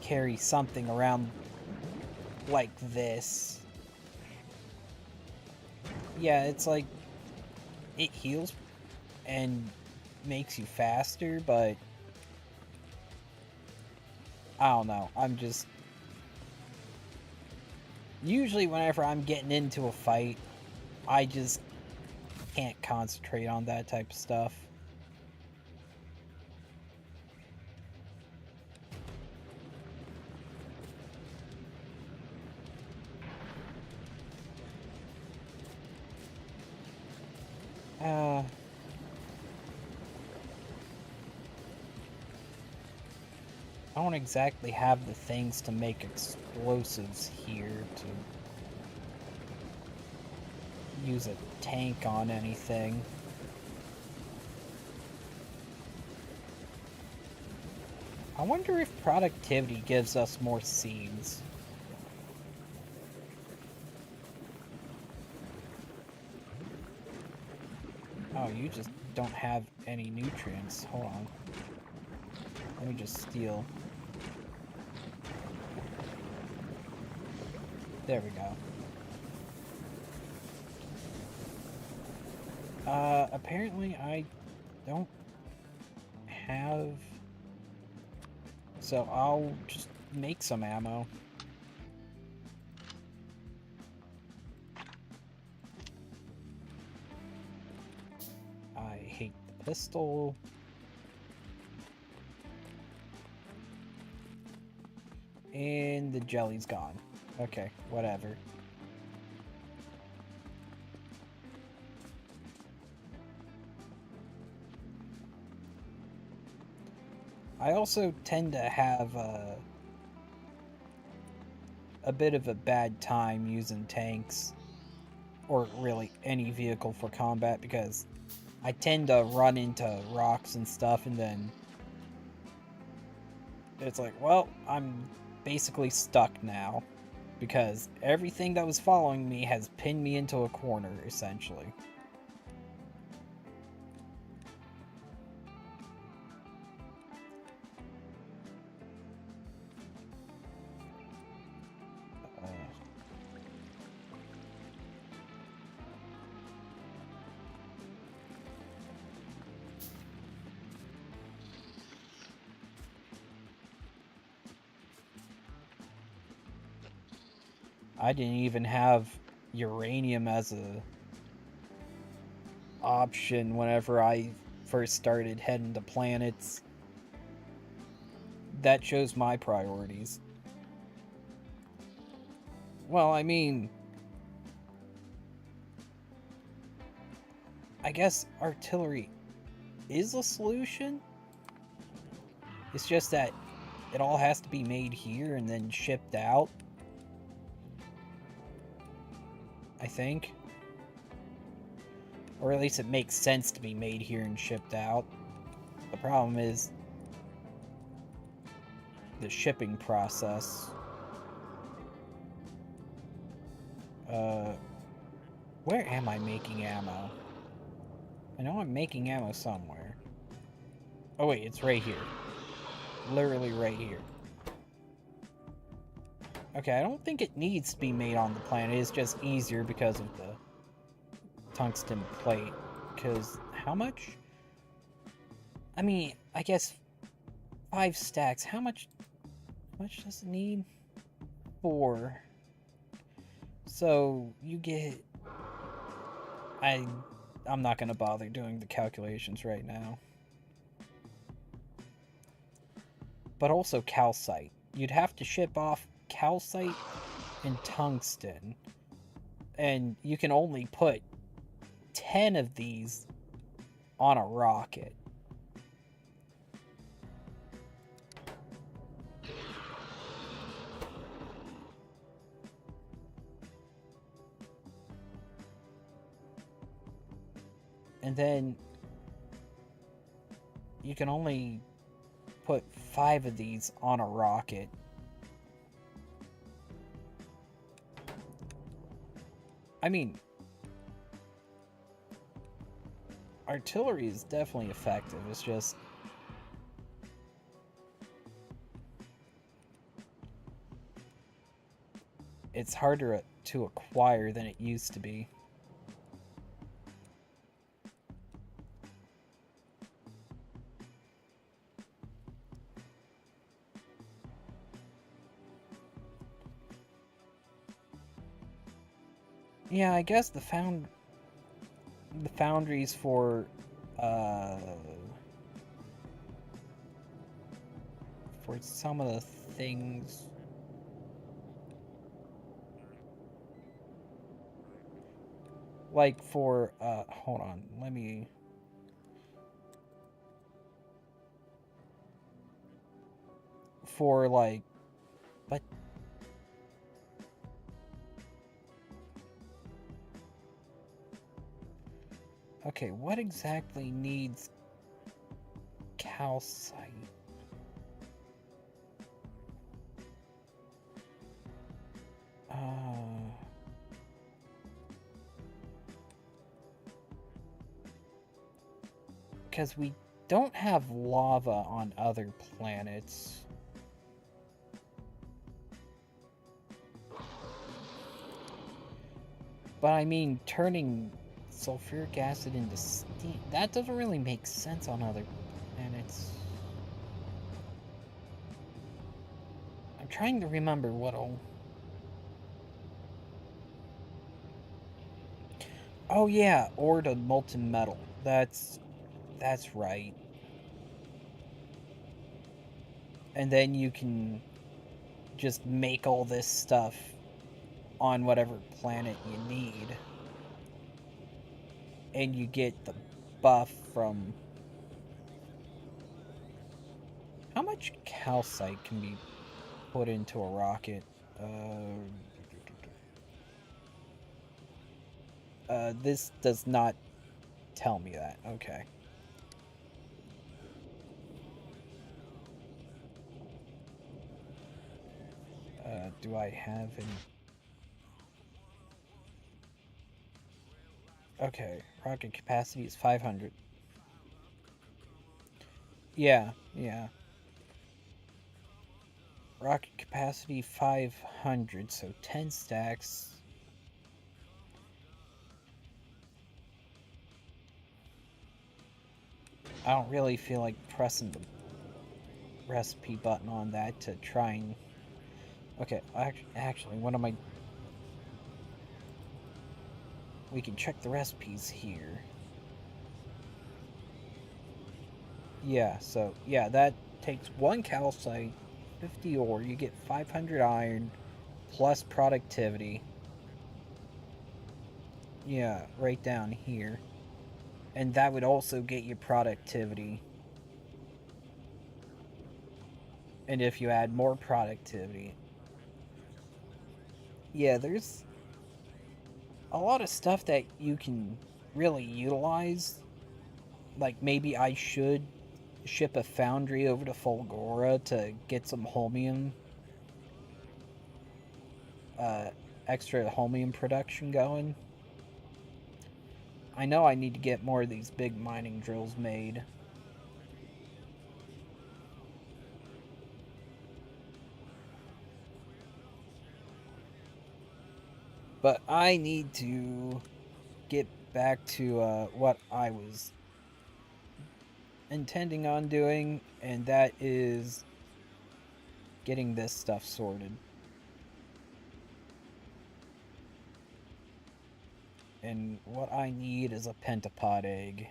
carry something around like this. Yeah, it's like it heals and makes you faster, but I don't know. I'm just usually whenever I'm getting into a fight, I just can't concentrate on that type of stuff. I don't exactly have the things to make explosives here to use a tank on anything. I wonder if productivity gives us more seeds. Oh, you just don't have any nutrients. Hold on. Let me just steal. There we go. Apparently I don't have... So I'll just make some ammo. I hate the pistol. And the jelly's gone. Okay, whatever. I also tend to have a bit of a bad time using tanks, or really any vehicle for combat, because I tend to run into rocks and stuff and then it's like, well, I'm basically stuck now because everything that was following me has pinned me into a corner, essentially. I didn't even have uranium as a option whenever I first started heading to planets. That shows my priorities. Well, I mean, I guess artillery is a solution. It's just that it all has to be made here and then shipped out. I think. Or at least it makes sense to be made here and shipped out. The problem is the shipping process. Where am I making ammo? I know I'm making ammo somewhere. Oh wait, it's right here. Literally right here. Okay, I don't think it needs to be made on the planet. It's just easier because of the tungsten plate. Because how much? I mean, I guess 5 stacks. How much does it need? 4. So you get... I'm not gonna bother doing the calculations right now. But also calcite. You'd have to ship off calcite and tungsten. And you can only put 10 of these on a rocket. And then you can only put 5 of these on a rocket. I mean, artillery is definitely effective. It's just... it's harder to acquire than it used to be. Yeah, I guess the foundries for some of the things, like for hold on, let me... for like... but okay, what exactly needs calcite? Because we don't have lava on other planets. But I mean, turning sulfuric acid into steam, that doesn't really make sense on other planets. I'm trying to remember what'll... oh yeah, ore to molten metal. That's right. And then you can just make all this stuff on whatever planet you need. And you get the buff from... how much calcite can be put into a rocket? This does not tell me that. Okay. do I have in... Okay, rocket capacity is 500. Yeah, yeah. Rocket capacity 500, so 10 stacks. I don't really feel like pressing the recipe button on that to try and... Okay, actually, what am I... We can check the recipes here. Yeah, so, yeah, that takes 1 calcite, 50 ore, you get 500 iron, plus productivity. Yeah, right down here. And that would also get you productivity. And if you add more productivity. Yeah, there's a lot of stuff that you can really utilize. Like, maybe I should ship a foundry over to Fulgora to get some holmium, uh, extra holmium production going. I know I need to get more of these big mining drills made. But I need to get back to what I was intending on doing, and that is getting this stuff sorted. And what I need is a pentapod egg.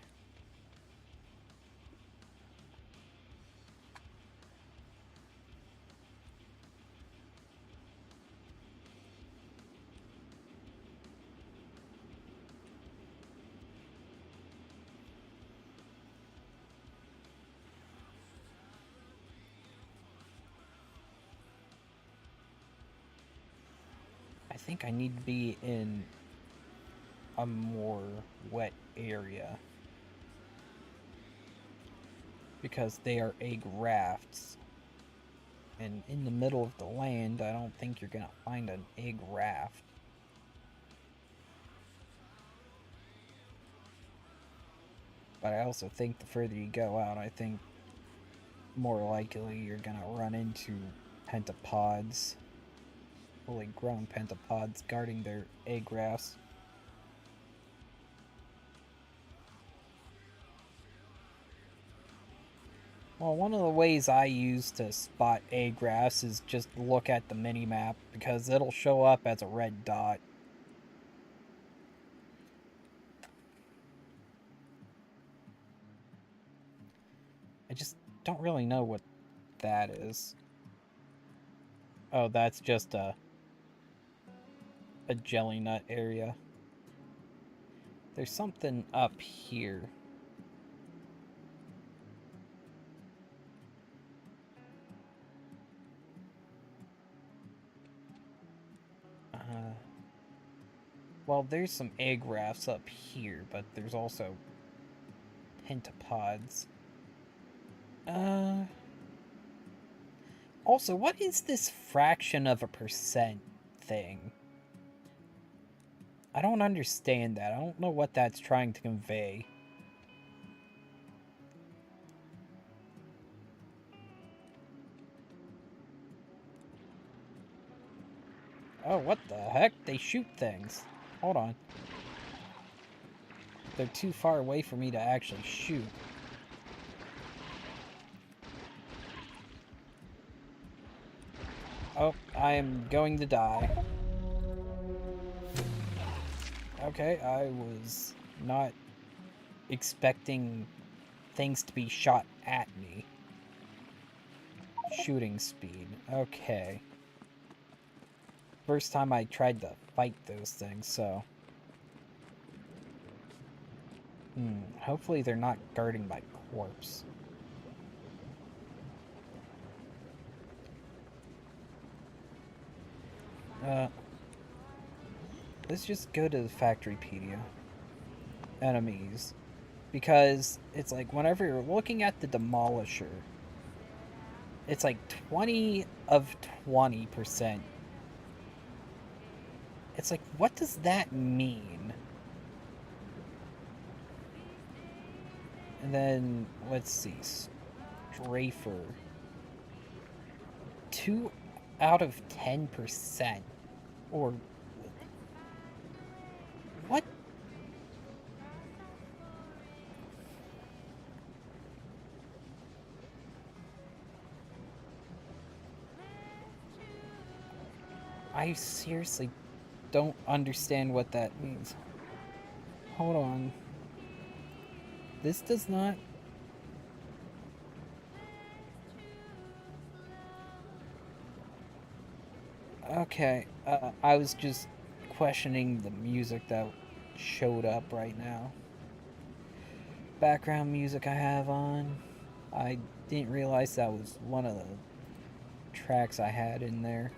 I think I need to be in a more wet area, because they are egg rafts. And in the middle of the land, I don't think you're gonna find an egg raft. But I also think the further you go out, I think more likely you're gonna run into pentapods. Fully grown pentapods guarding their egg rafts. Well, one of the ways I use to spot egg rafts is just look at the mini-map, because it'll show up as a red dot. I just don't really know what that is. Oh, that's just a jelly nut area. There's something up here. Well, there's some egg rafts up here, but there's also pentapods. Also, what is this fraction of a percent thing? I don't understand that. I don't know what that's trying to convey. Oh, what the heck? They shoot things. Hold on. They're too far away for me to actually shoot. Oh, I am going to die. Okay, I was not expecting things to be shot at me. Shooting speed. Okay. First time I tried to fight those things, so... hopefully they're not guarding my corpse. Let's just go to the Factorypedia. Enemies. Because it's like, whenever you're looking at the Demolisher, it's like 20 of 20% It's like, what does that mean? And then, let's see. Strafer. 2 out of 10%. Or. What? I seriously don't understand what that means. Hold on. This does not. Okay, I was just questioning the music that showed up right now. Background music I have on. I didn't realize that was one of the tracks I had in there.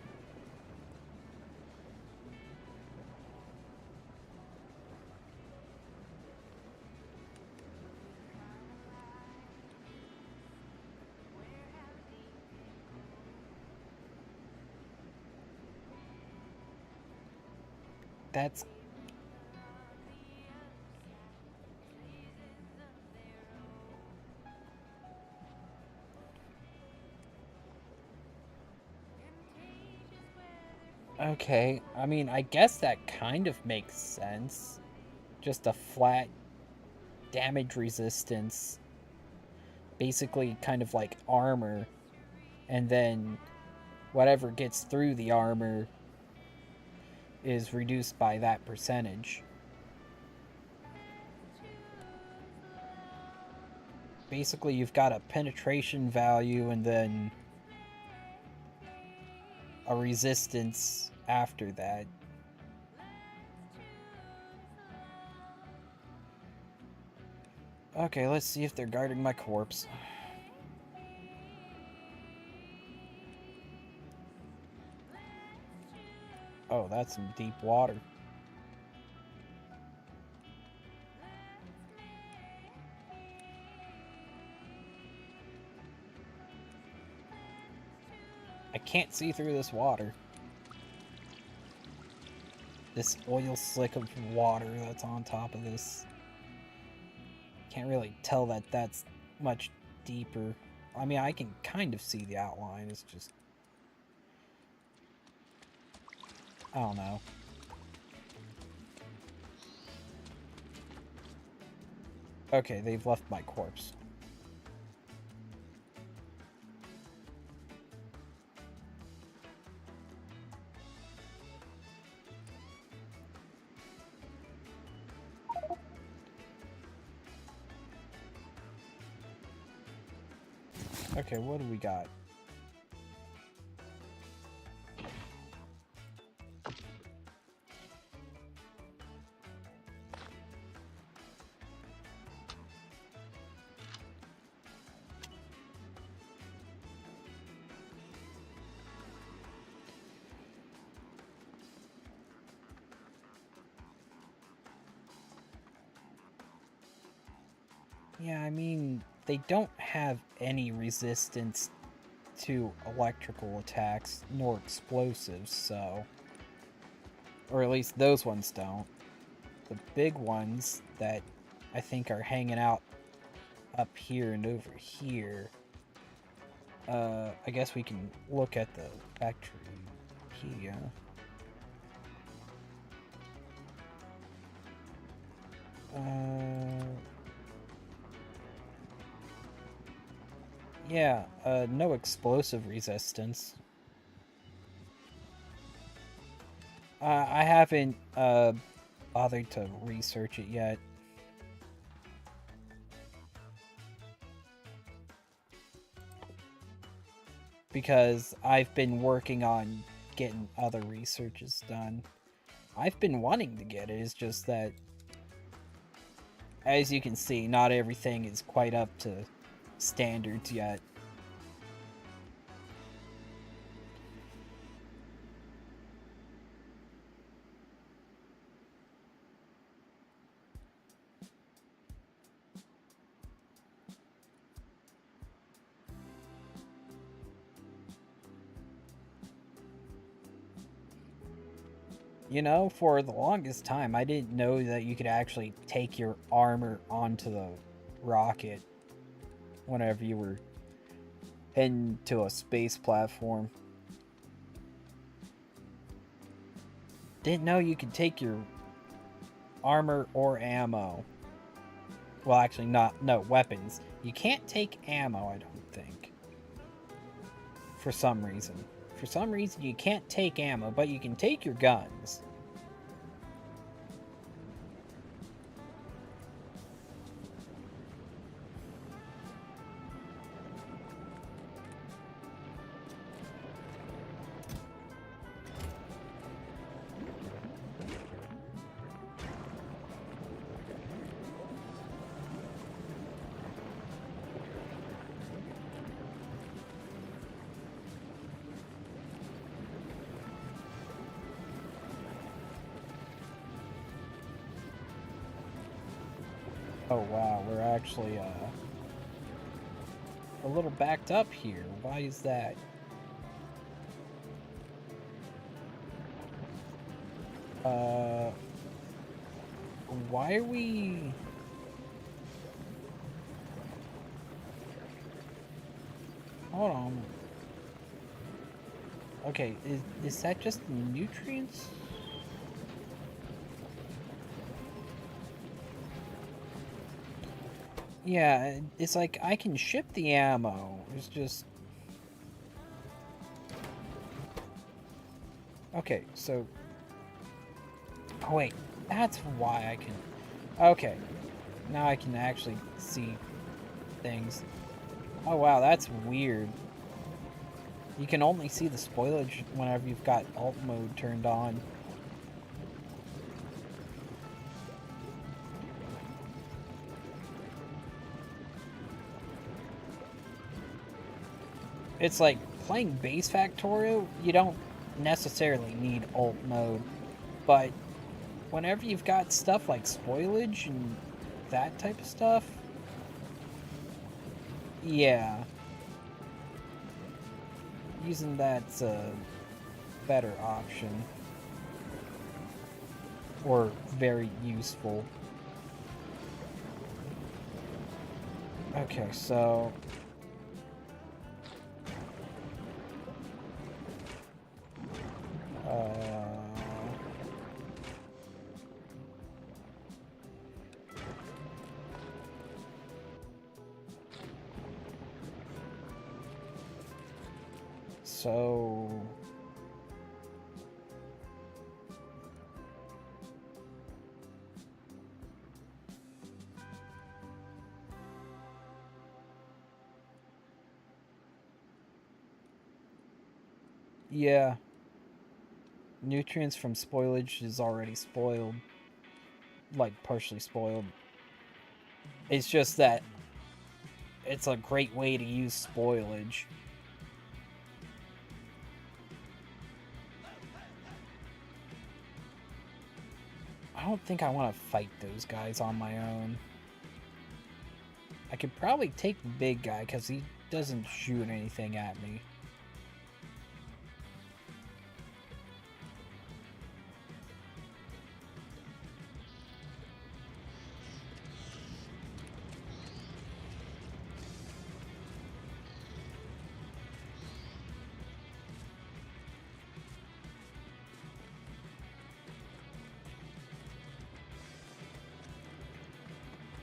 That's okay. I mean, I guess that kind of makes sense. Just a flat damage resistance, basically kind of like armor, and then whatever gets through the armor is reduced by that percentage. Basically, you've got a penetration value and then a resistance after that. Okay, let's see if they're guarding my corpse. Oh, that's some deep water. I can't see through this water. This oil slick of water that's on top of this. Can't really tell that that's much deeper. I mean, I can kind of see the outline. It's just... I don't know. Okay, they've left my corpse. Okay, what do we got? Yeah, I mean, they don't have any resistance to electrical attacks nor explosives, so... Or at least those ones don't. The big ones that I think are hanging out up here and over here. I guess we can look at the Factorio. Yeah, no explosive resistance. I haven't bothered to research it yet. Because I've been working on getting other researches done. I've been wanting to get it, it's just that, as you can see, not everything is quite up to standards yet. You know, for the longest time, I didn't know that you could actually take your armor onto the rocket whenever you were heading to a space platform. Didn't know you could take your armor or ammo. Well, actually, no, weapons. You can't take ammo, I don't think. For some reason. For some reason, you can't take ammo, but you can take your guns. Oh wow, we're actually a little backed up here. Why is that? Uh, why are we... Hold on. Okay, is that just nutrients? Yeah, it's like I can ship the ammo. It's just... Okay, so... Oh wait, that's why I can... Okay, now I can actually see things. Oh wow, that's weird. You can only see the spoilage whenever you've got alt mode turned on. It's like playing base Factorio, you don't necessarily need alt mode, but whenever you've got stuff like spoilage and that type of stuff, yeah, using that's a better option, or very useful. Okay, so so yeah, nutrients from spoilage is already spoiled, like partially spoiled. It's just that it's a great way to use spoilage. I don't think I want to fight those guys on my own. I could probably take the big guy because he doesn't shoot anything at me.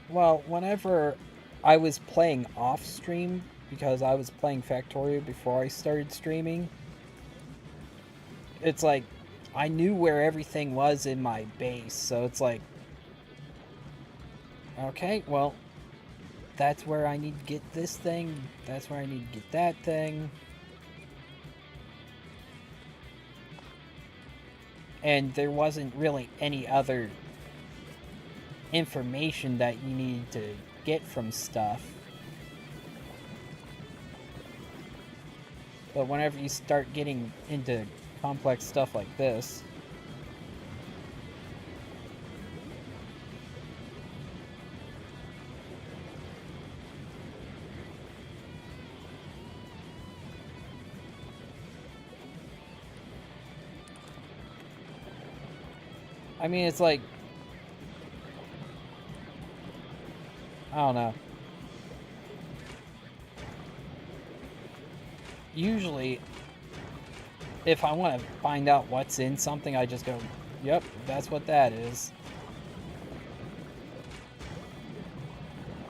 Well, whenever I was playing off stream, because I was playing Factorio before I started streaming, it's like I knew where everything was in my base, so it's like, okay, well, that's where I need to get this thing, that's where I need to get that thing. And there wasn't really any other information that you need to get from stuff. But whenever you start getting into complex stuff like this, I mean, it's like, I don't know. Usually, if I want to find out what's in something, I just go, yep, that's what that is.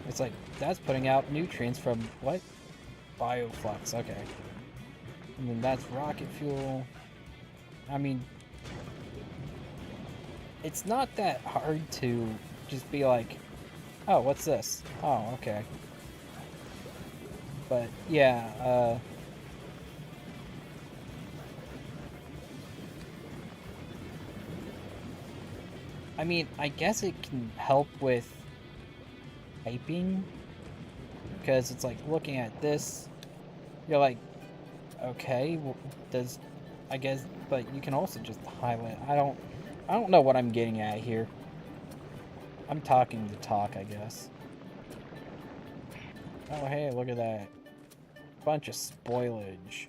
It's like, that's putting out nutrients from what? Bioflux, okay. And then that's rocket fuel. I mean, it's not that hard to just be like, oh, what's this? Oh, okay. But yeah, I mean, I guess it can help with typing, because it's like looking at this, you're like, okay, well, does, I guess, but you can also just highlight. I don't know what I'm getting at here. I'm talking to talk, I guess. Oh, hey, look at that. Bunch of spoilage.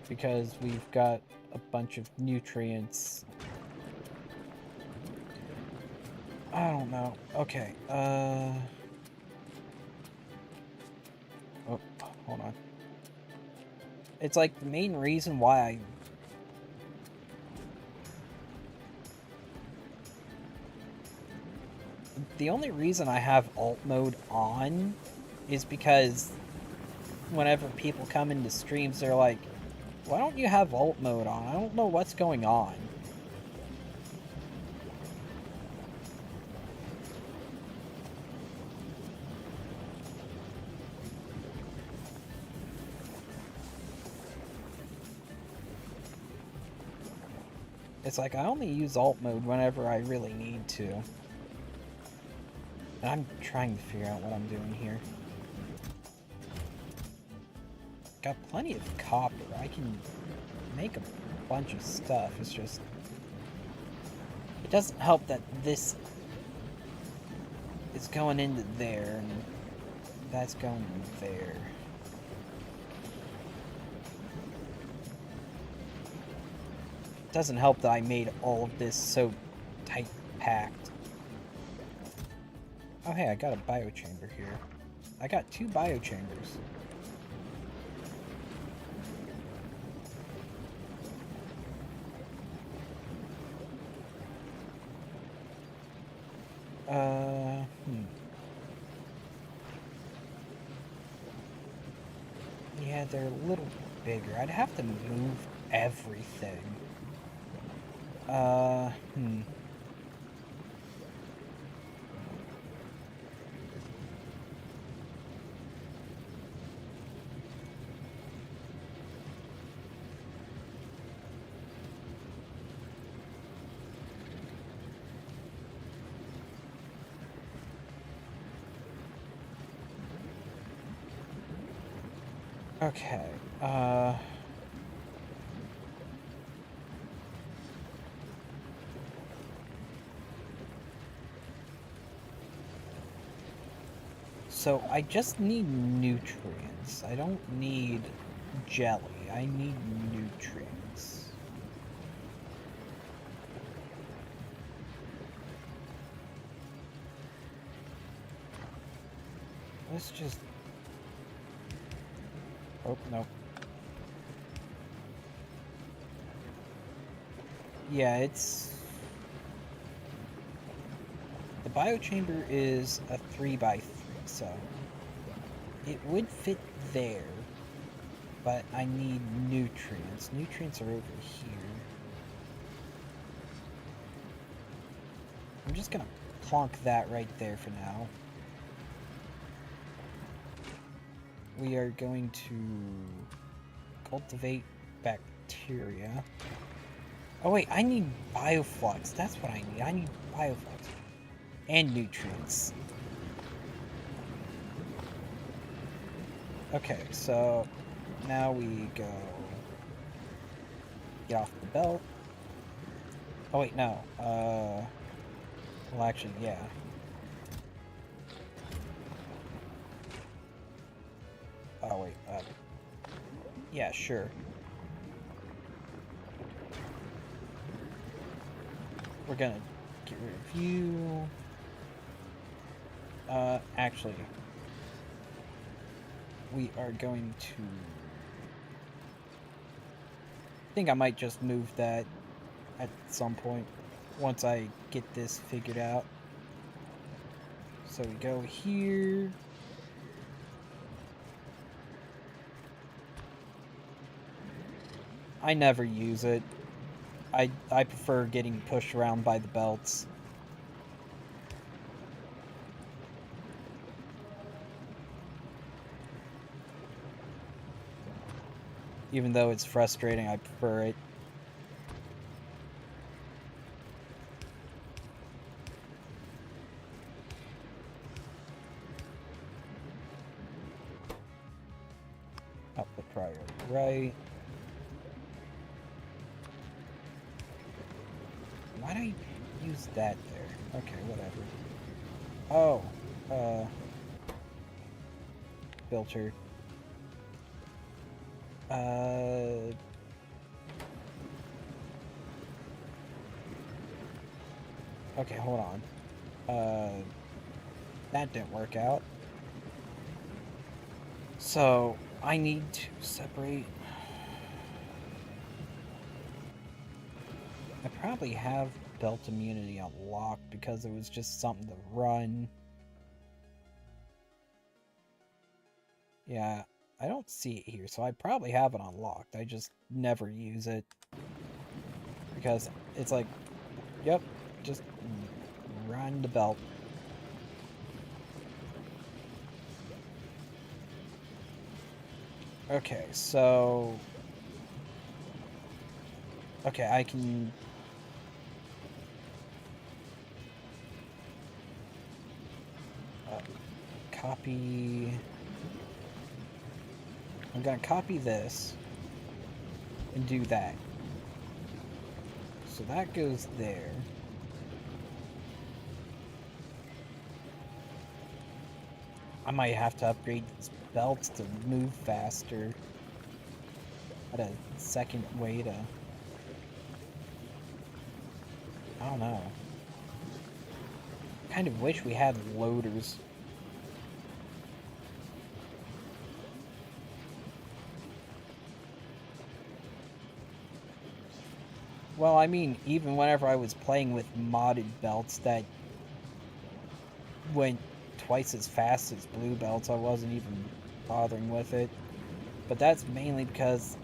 Because we've got a bunch of nutrients. I don't know. Okay, oh, hold on. It's like the main reason why I... The only reason I have alt mode on is because whenever people come into streams, they're like, why don't you have alt mode on? I don't know what's going on. It's like I only use alt mode whenever I really need to. And I'm trying to figure out what I'm doing here. Got plenty of copper. I can make a bunch of stuff. It's just... It doesn't help that this is going into there, and that's going in there. It doesn't help that I made all of this so tight packed. Oh hey, I got a biochamber here. I got 2 biochambers. Yeah, they're a little bigger. I'd have to move everything. Okay, so I just need nutrients. I don't need jelly. I need nutrients. Let's just... Oh, no. Yeah, it's... The biochamber is a 3x3, so... It would fit there, but I need nutrients. Nutrients are over here. I'm just gonna plonk that right there for now. We are going to cultivate bacteria. Oh wait, I need bioflux. That's what I need. I need bioflux. And nutrients. Okay, so now we go get off the belt. Oh wait, no. Well actually, yeah. Oh wait, Yeah, sure. We're gonna get rid of you. Actually, we are going to... I think I might just move that at some point once I get this figured out. So we go here. I never use it. I prefer getting pushed around by the belts. Even though it's frustrating, I prefer it. Output priority right. Why do I use that there? Okay, whatever. Oh, filter. Okay, hold on. That didn't work out. So, I need to separate... I probably have belt immunity unlocked because it was just something to run. Yeah, I don't see it here, so I probably have it unlocked. I just never use it. Because it's like, yep, just run the belt. Okay, so... Okay, I can... copy... I'm gonna copy this and do that. So that goes there. I might have to upgrade these belts to move faster. At a second way to... I don't know. Kind of wish we had loaders. Well, I mean, even whenever I was playing with modded belts that went twice as fast as blue belts, I wasn't even bothering with it. But that's mainly because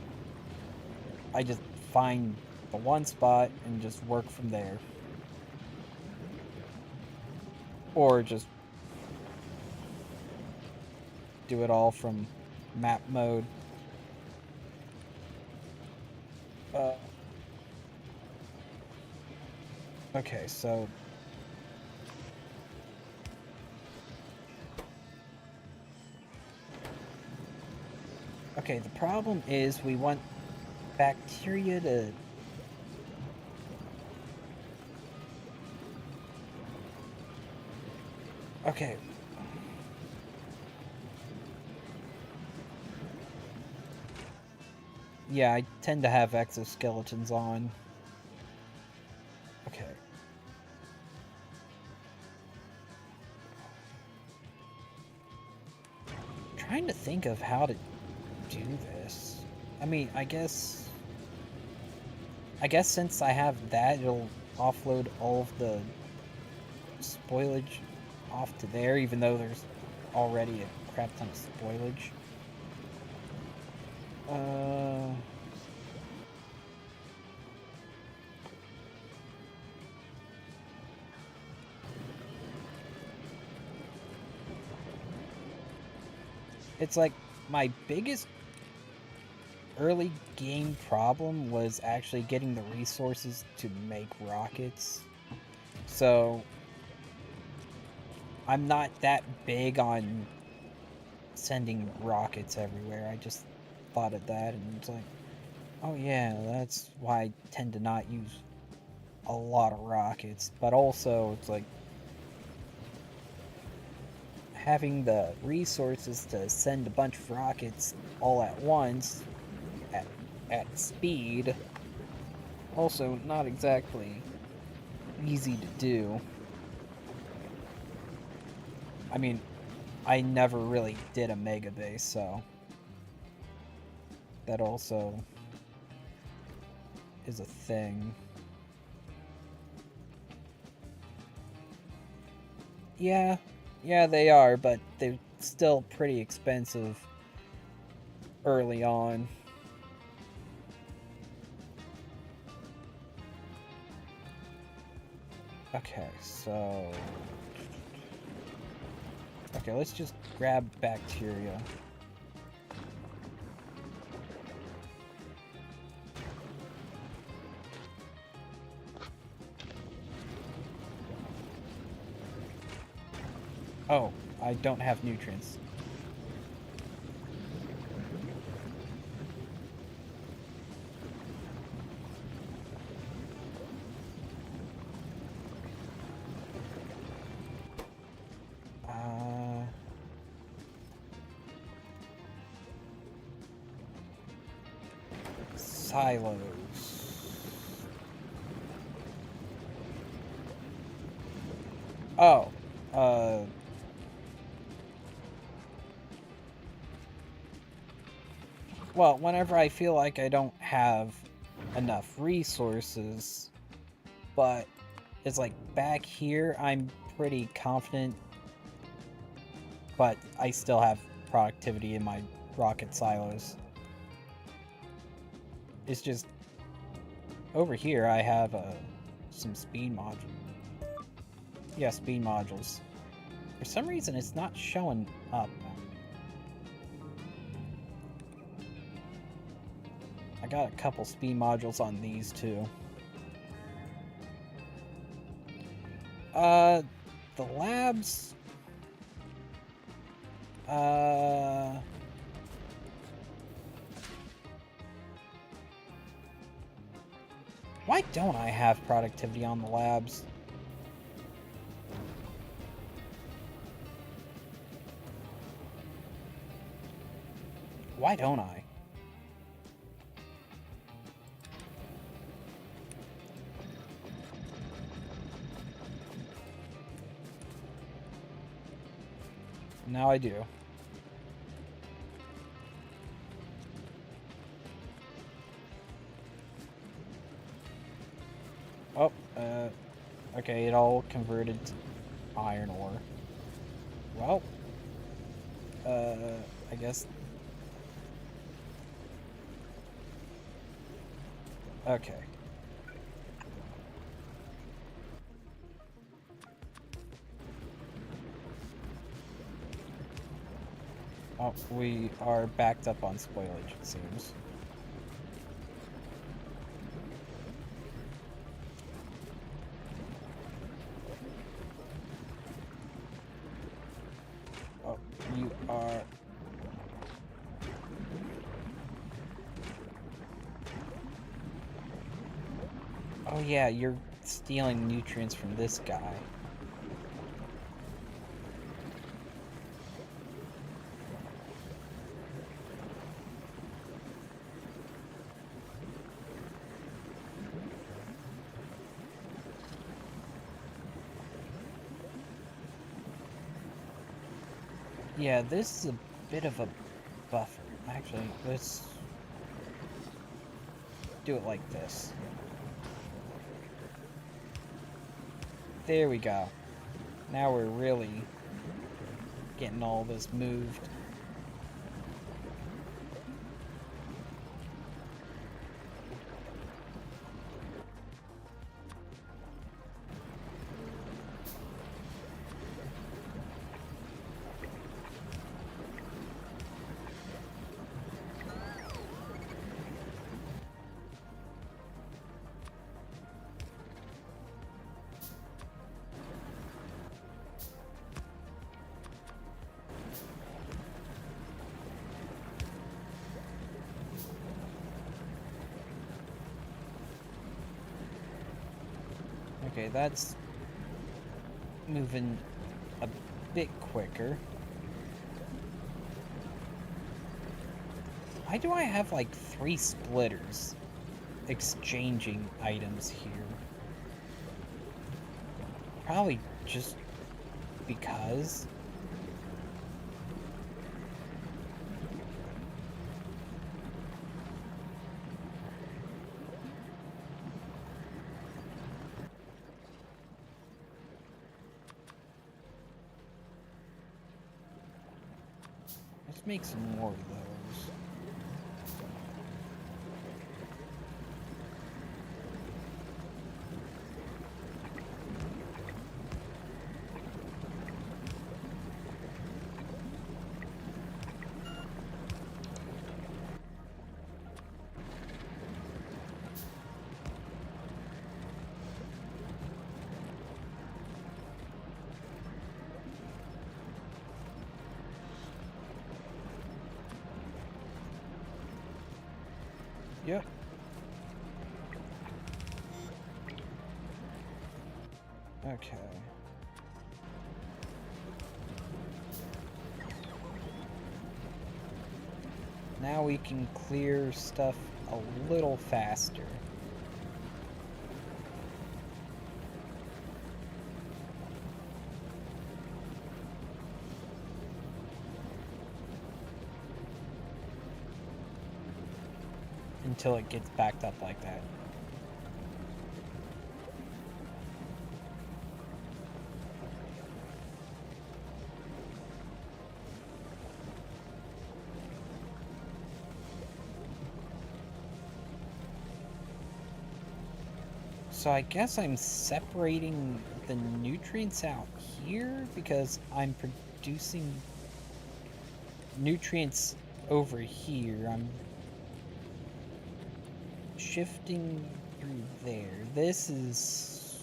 I just find the one spot and just work from there. Or just do it all from map mode. Okay, so... Okay, the problem is we want bacteria to... Okay. Yeah, I tend to have exoskeletons on. Okay. I'm trying to think of how to do this. I mean, I guess since I have that, it'll offload all of the spoilage off to there, even though there's already a crap ton of spoilage. It's like my biggest early game problem was actually getting the resources to make rockets. So I'm not that big on sending rockets everywhere. I just thought of that and it's like, oh yeah, that's why I tend to not use a lot of rockets. But also, it's like having the resources to send a bunch of rockets all at once at speed. Also, not exactly easy to do. I mean, I never really did a mega base, so that also is a thing. Yeah, they are, but they're still pretty expensive early on. Okay, so... Okay, let's just grab bacteria. Oh, I don't have nutrients. Silos. Oh, well, whenever I feel like I don't have enough resources, but it's like back here, I'm pretty confident, but I still have productivity in my rocket silos. It's just over here I have some speed modules. Yeah, speed modules. For some reason, it's not showing up. I got a couple speed modules on these too. The labs... Why don't I have productivity on the labs? Why don't I? Now I do. Oh, okay, it all converted to iron ore. Well, I guess... Okay. Oh, we are backed up on spoilage, it seems. Oh, you are... Oh yeah, you're stealing nutrients from this guy. Yeah, this is a bit of a buffer. Actually, let's do it like this. There we go. Now we're really getting all this moved. Okay, that's moving a bit quicker. Why do I have like 3 splitters exchanging items here? Probably just because. Let's make some more of those. Yep. Okay. Now we can clear stuff a little faster. Until it gets backed up like that. So I guess I'm separating the nutrients out here because I'm producing nutrients over here. I'm shifting through there. This is...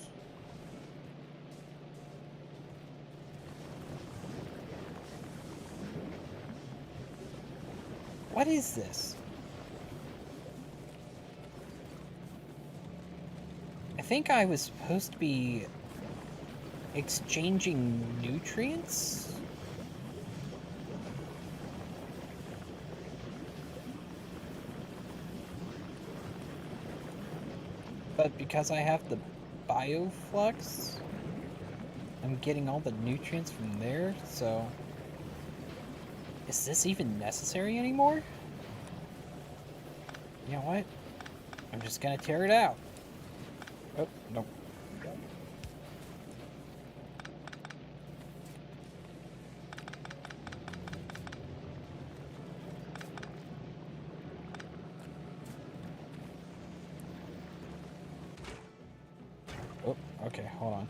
What is this? I think I was supposed to be exchanging nutrients? But because I have the bioflux, I'm getting all the nutrients from there, so... Is this even necessary anymore? You know what? I'm just gonna tear it out. Oh, no. Oh, okay, hold on.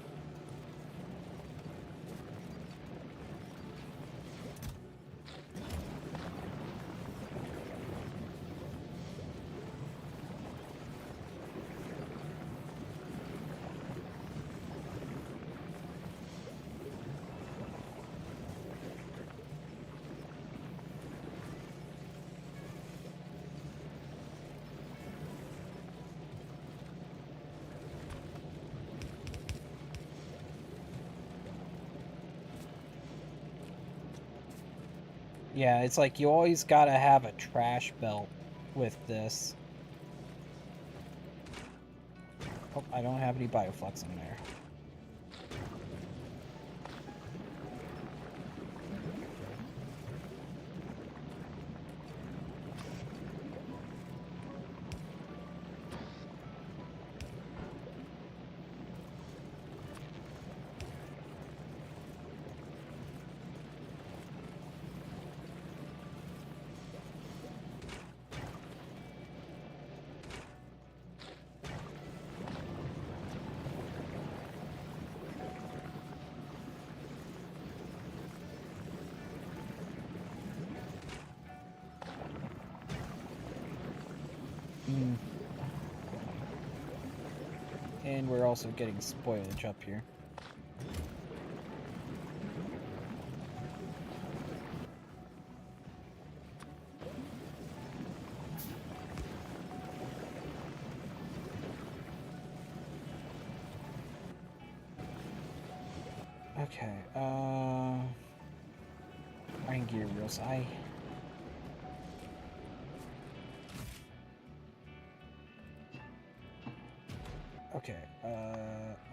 Yeah, it's like you always gotta have a trash belt with this. Oh, I don't have any bioflux in there. Mm. And we're also getting spoilage up here. Okay, Iron Gear Wheels, Okay,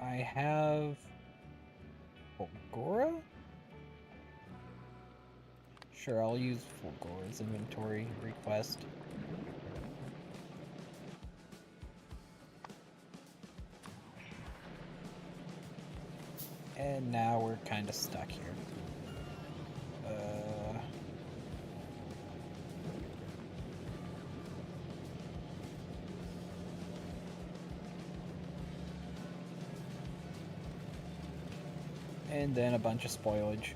I have Fulgora? Sure, I'll use Fulgora's inventory request. And now we're kind of stuck here. And then a bunch of spoilage.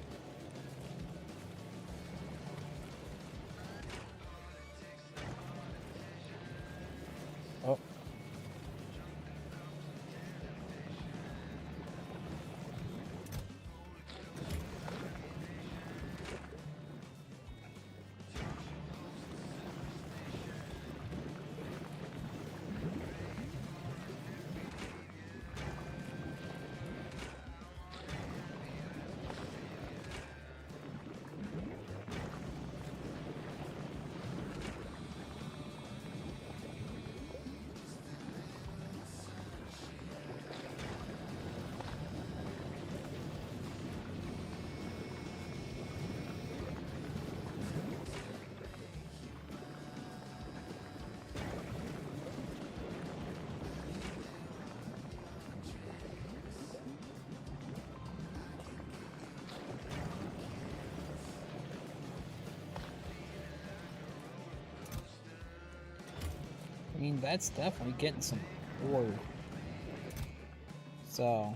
Oh. I mean, that's definitely getting some ore. So...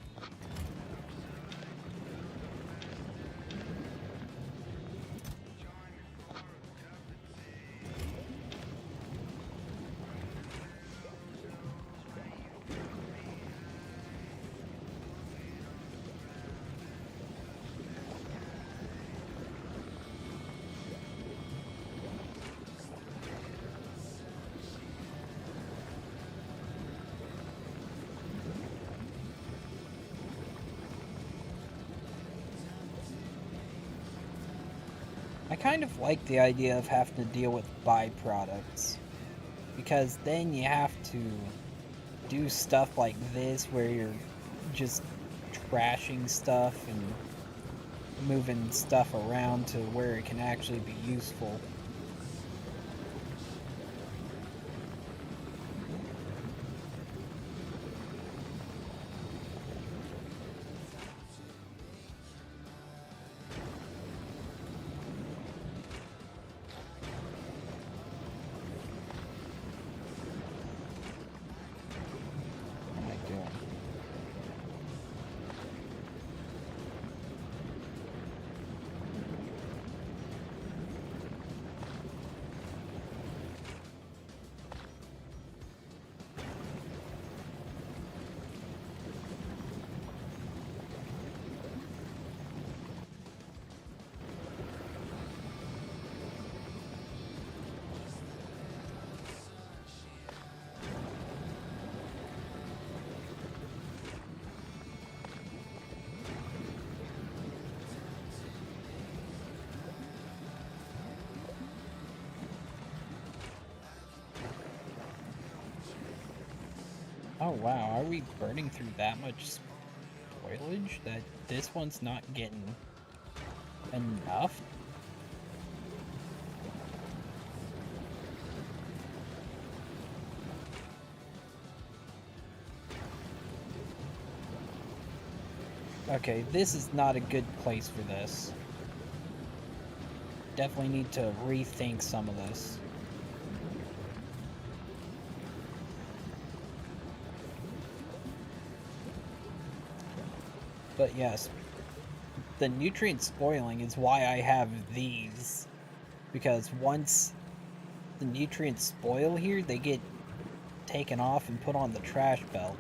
I kind of like the idea of having to deal with byproducts, because then you have to do stuff like this where you're just trashing stuff and moving stuff around to where it can actually be useful. What am I doing? Oh wow, are we burning through that much spoilage that this one's not getting enough? Okay, this is not a good place for this. Definitely need to rethink some of this. But yes, the nutrient spoiling is why I have these. Because once the nutrients spoil here, they get taken off and put on the trash belt.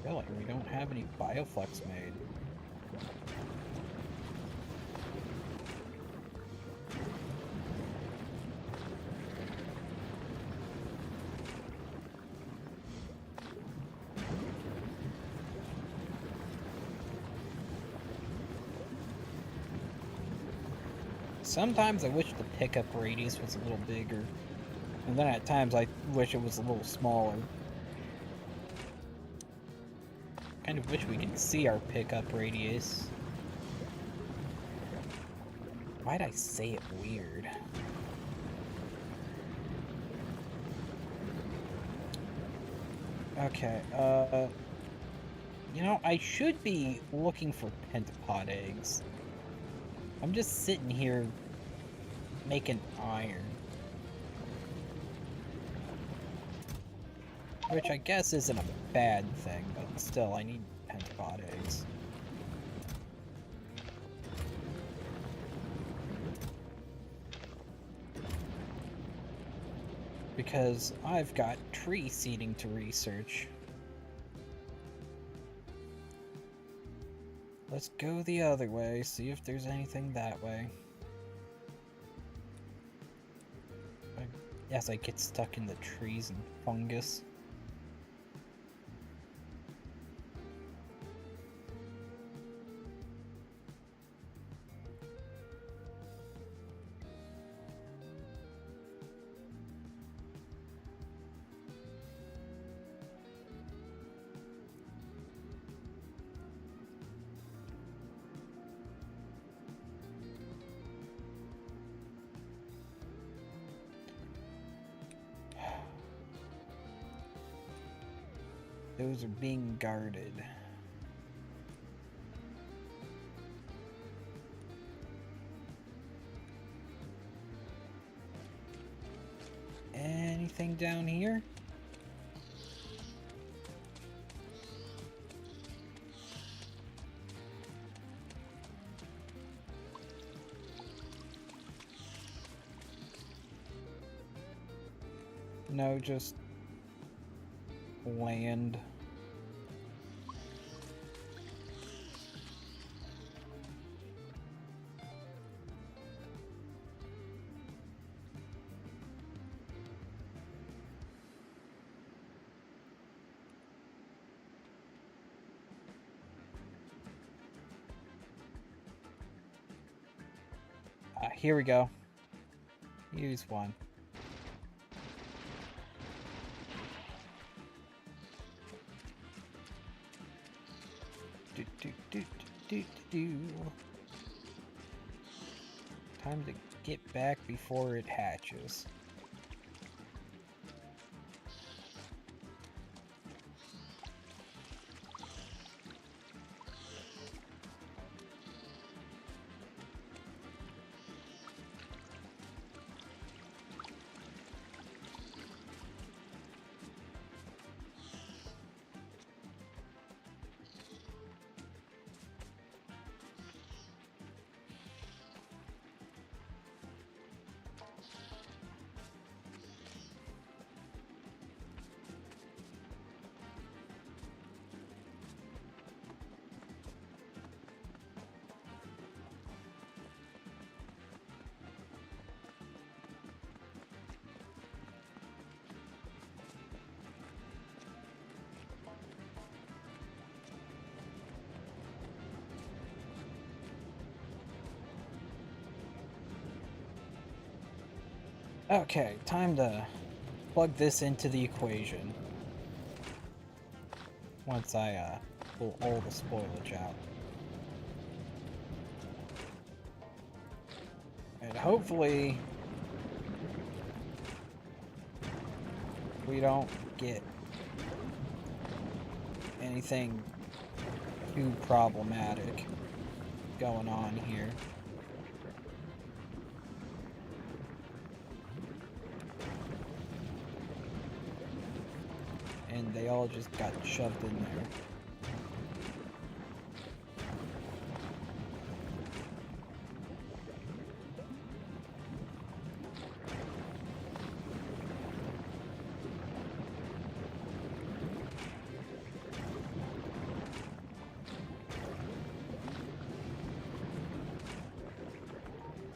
Really, we don't have any bioflux made. Sometimes I wish the pickup radius was a little bigger. And then at times I wish it was a little smaller. Kind of wish we could see our pickup radius. Why'd I say it weird? Okay, you know, I should be looking for pentapod eggs. I'm just sitting here making iron. Which I guess isn't a bad thing, but still, I need pentapod eggs. Because I've got tree seeding to research. Let's go the other way, see if there's anything that way. Yes, I get stuck in the trees and fungus. Those are being guarded. Anything down here? No, just land. Here we go. Use one. Time to get back before it hatches. Okay, time to plug this into the equation. Once I pull all the spoilage out. And hopefully we don't get anything too problematic going on here. And they all just got shoved in there.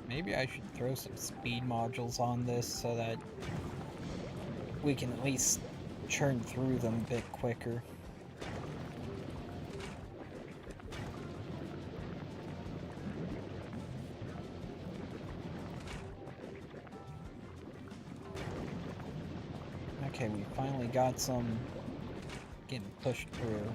Maybe I should throw some speed modules on this so that we can at least churn through them a bit quicker. Okay, we finally got some getting pushed through.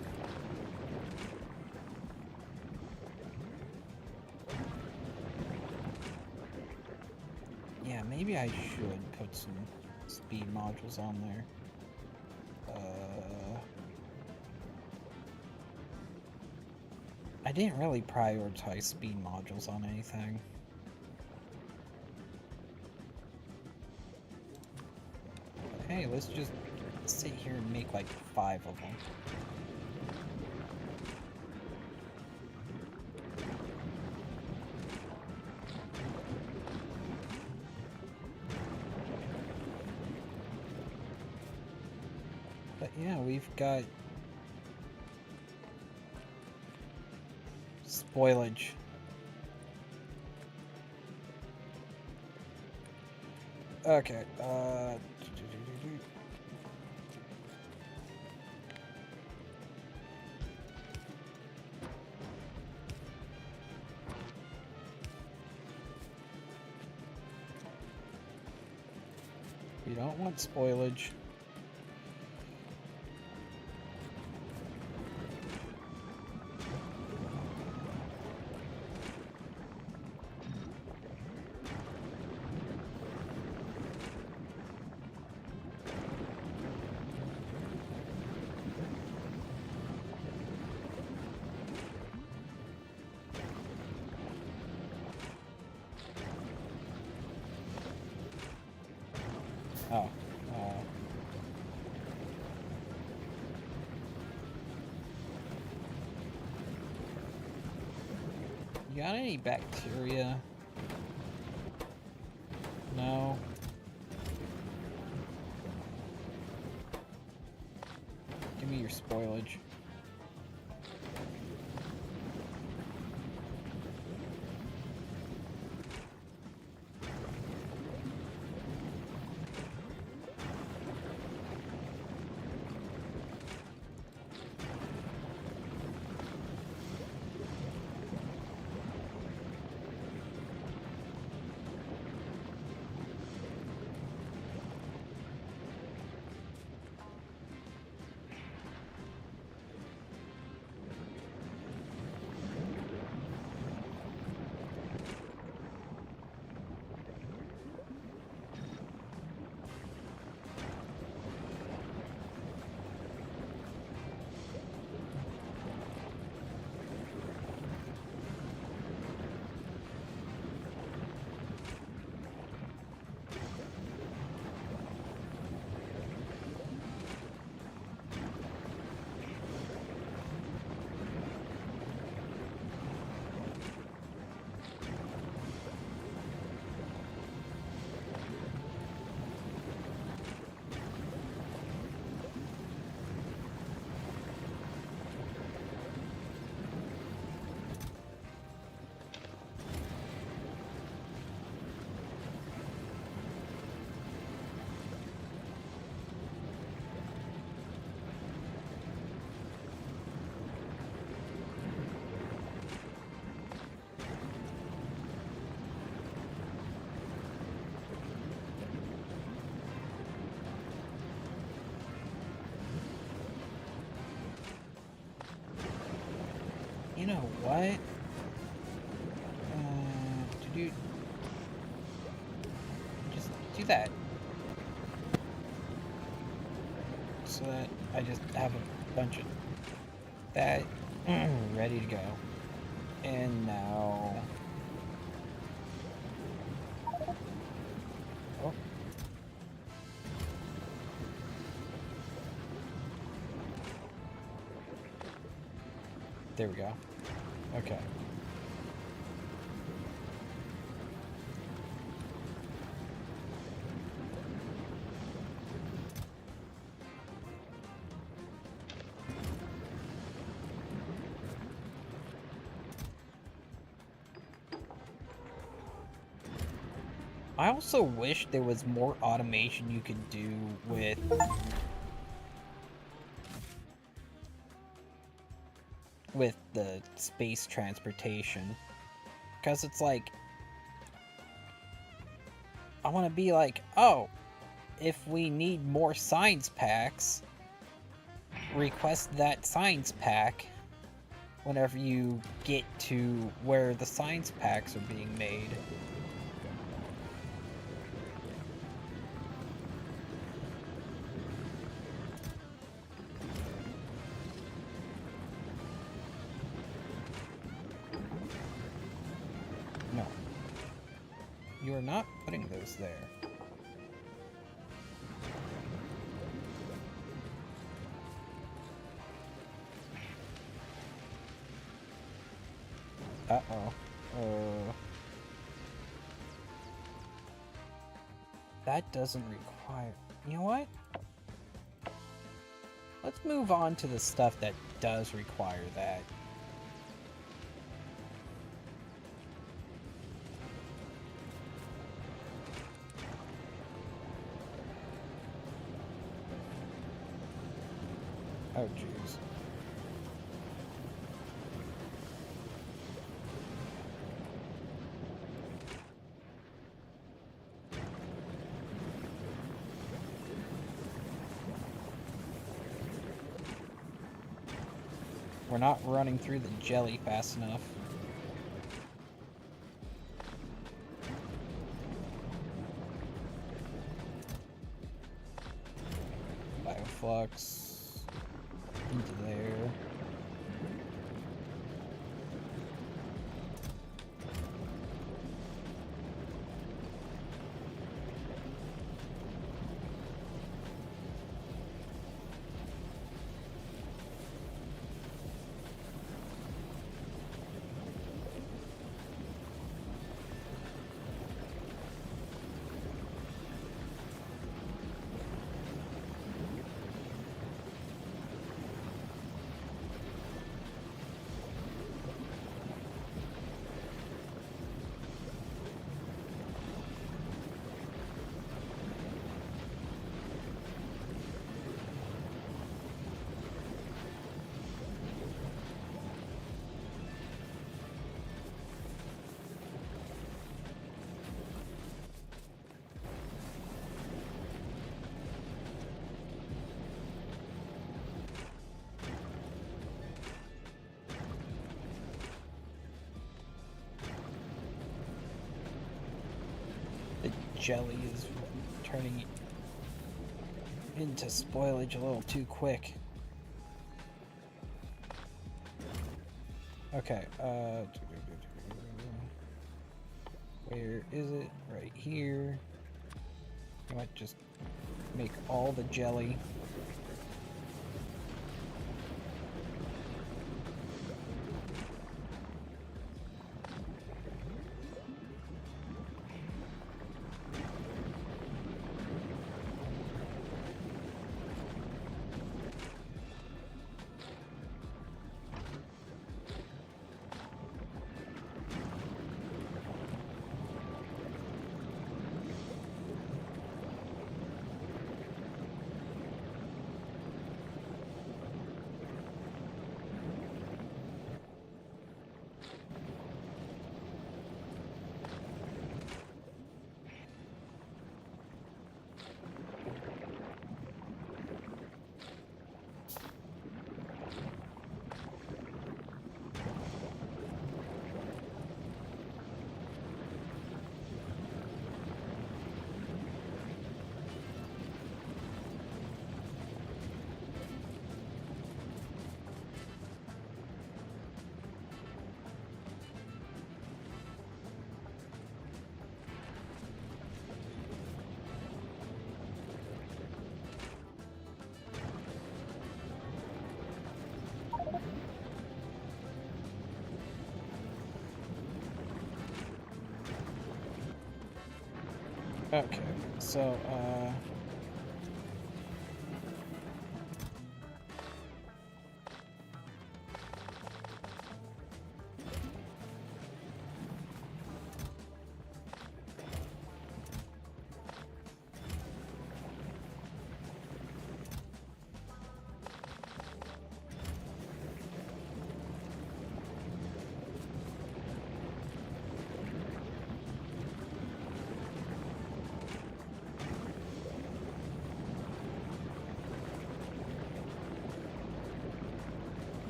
Yeah, maybe I should put some speed modules on there. I didn't really prioritize speed modules on anything. But hey, let's just sit here and make like 5 of them. But yeah, we've got spoilage. Okay, we don't want spoilage. Oh, you got any bacteria? No. Give me your spoilage. You know what? Just do that. So that I just have a bunch of that ready to go. And now... Oh. There we go. Okay. I also wish there was more automation you could do with the space transportation. Because it's like, I want to be like, oh, if we need more science packs, request that science pack whenever you get to where the science packs are being made. No. You are not putting those there. Uh-oh. That doesn't require... You know what? Let's move on to the stuff that does require that. Oh, jeez. We're not running through the jelly fast enough. Bioflux into there. The jelly is turning into spoilage a little too quick. Okay, where is it? Right here. I might just make all the jelly. Okay, so,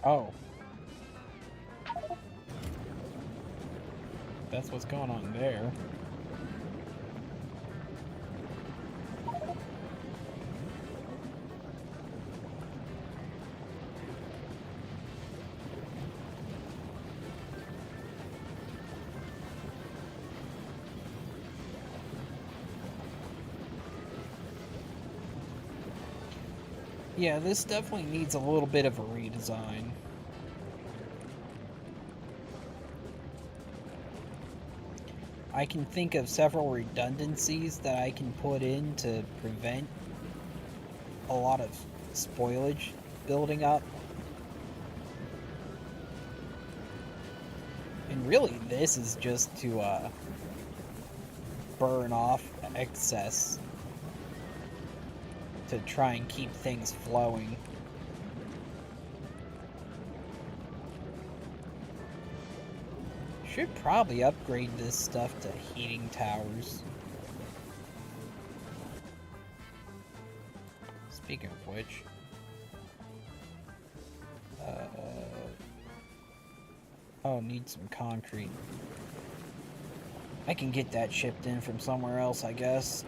Oh. That's what's going on there. Yeah, this definitely needs a little bit of a redesign. I can think of several redundancies that I can put in to prevent a lot of spoilage building up. And really, this is just to burn off excess to try and keep things flowing. Should probably upgrade this stuff to heating towers. Speaking of which, oh, need some concrete. I can get that shipped in from somewhere else, I guess.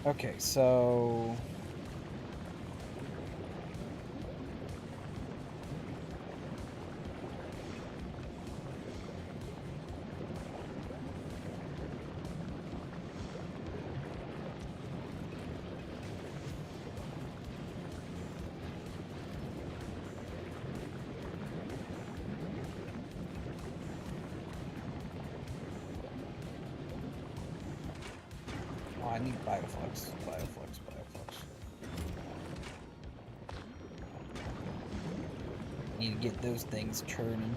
Okay, so... Oh, I need bioflux. Need to get those things churning.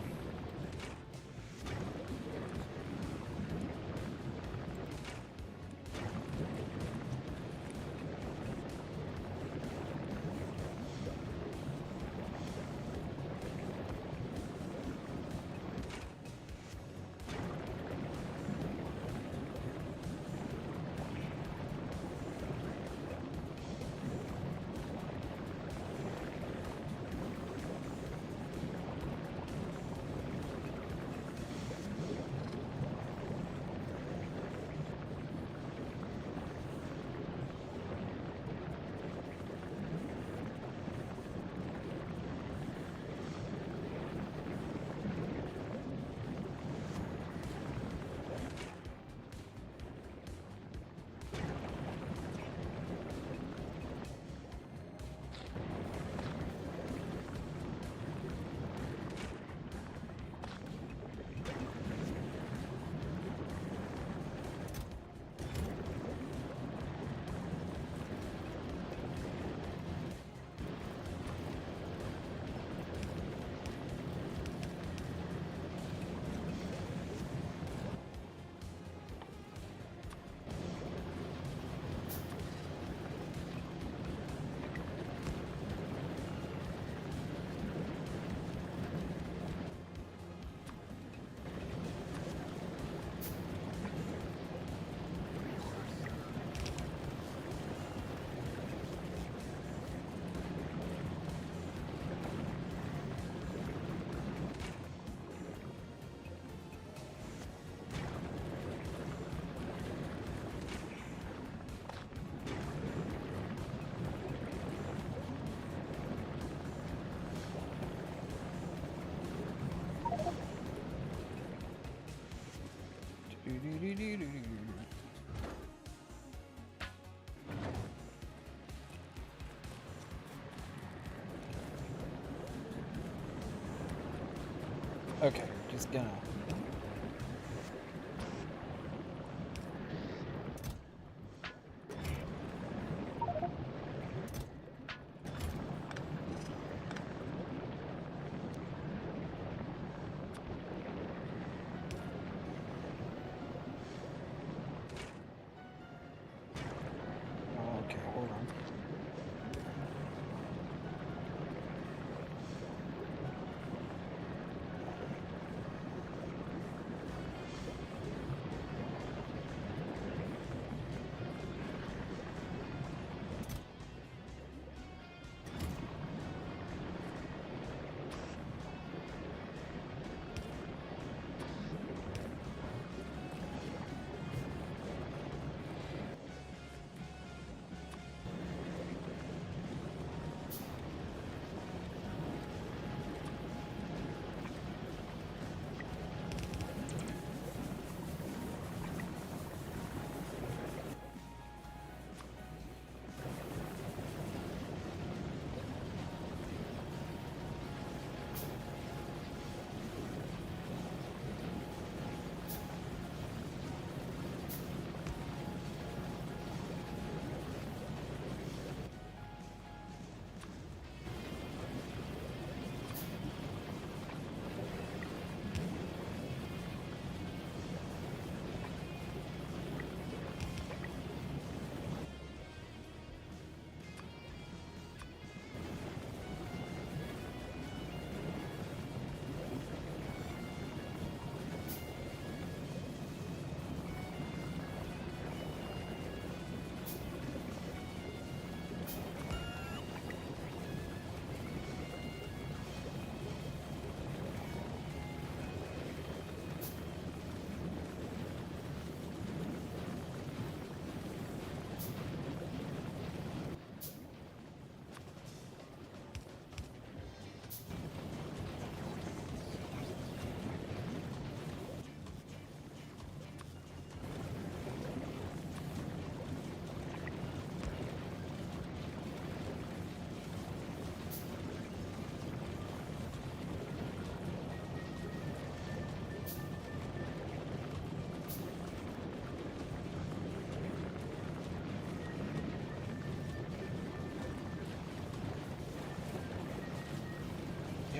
Okay, just gonna...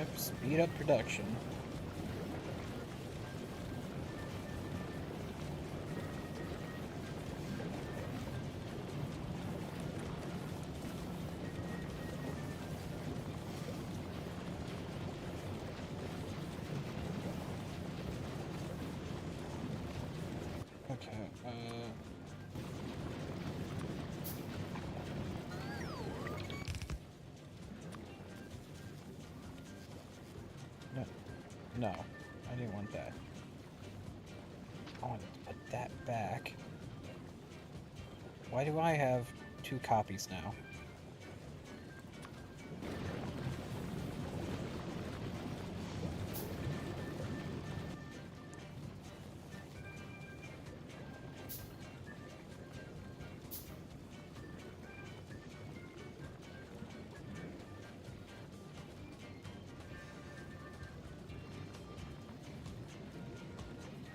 Yep, speed up production. Okay, no, no, I didn't want that. I wanted to put that back. Why do I have 2 copies now?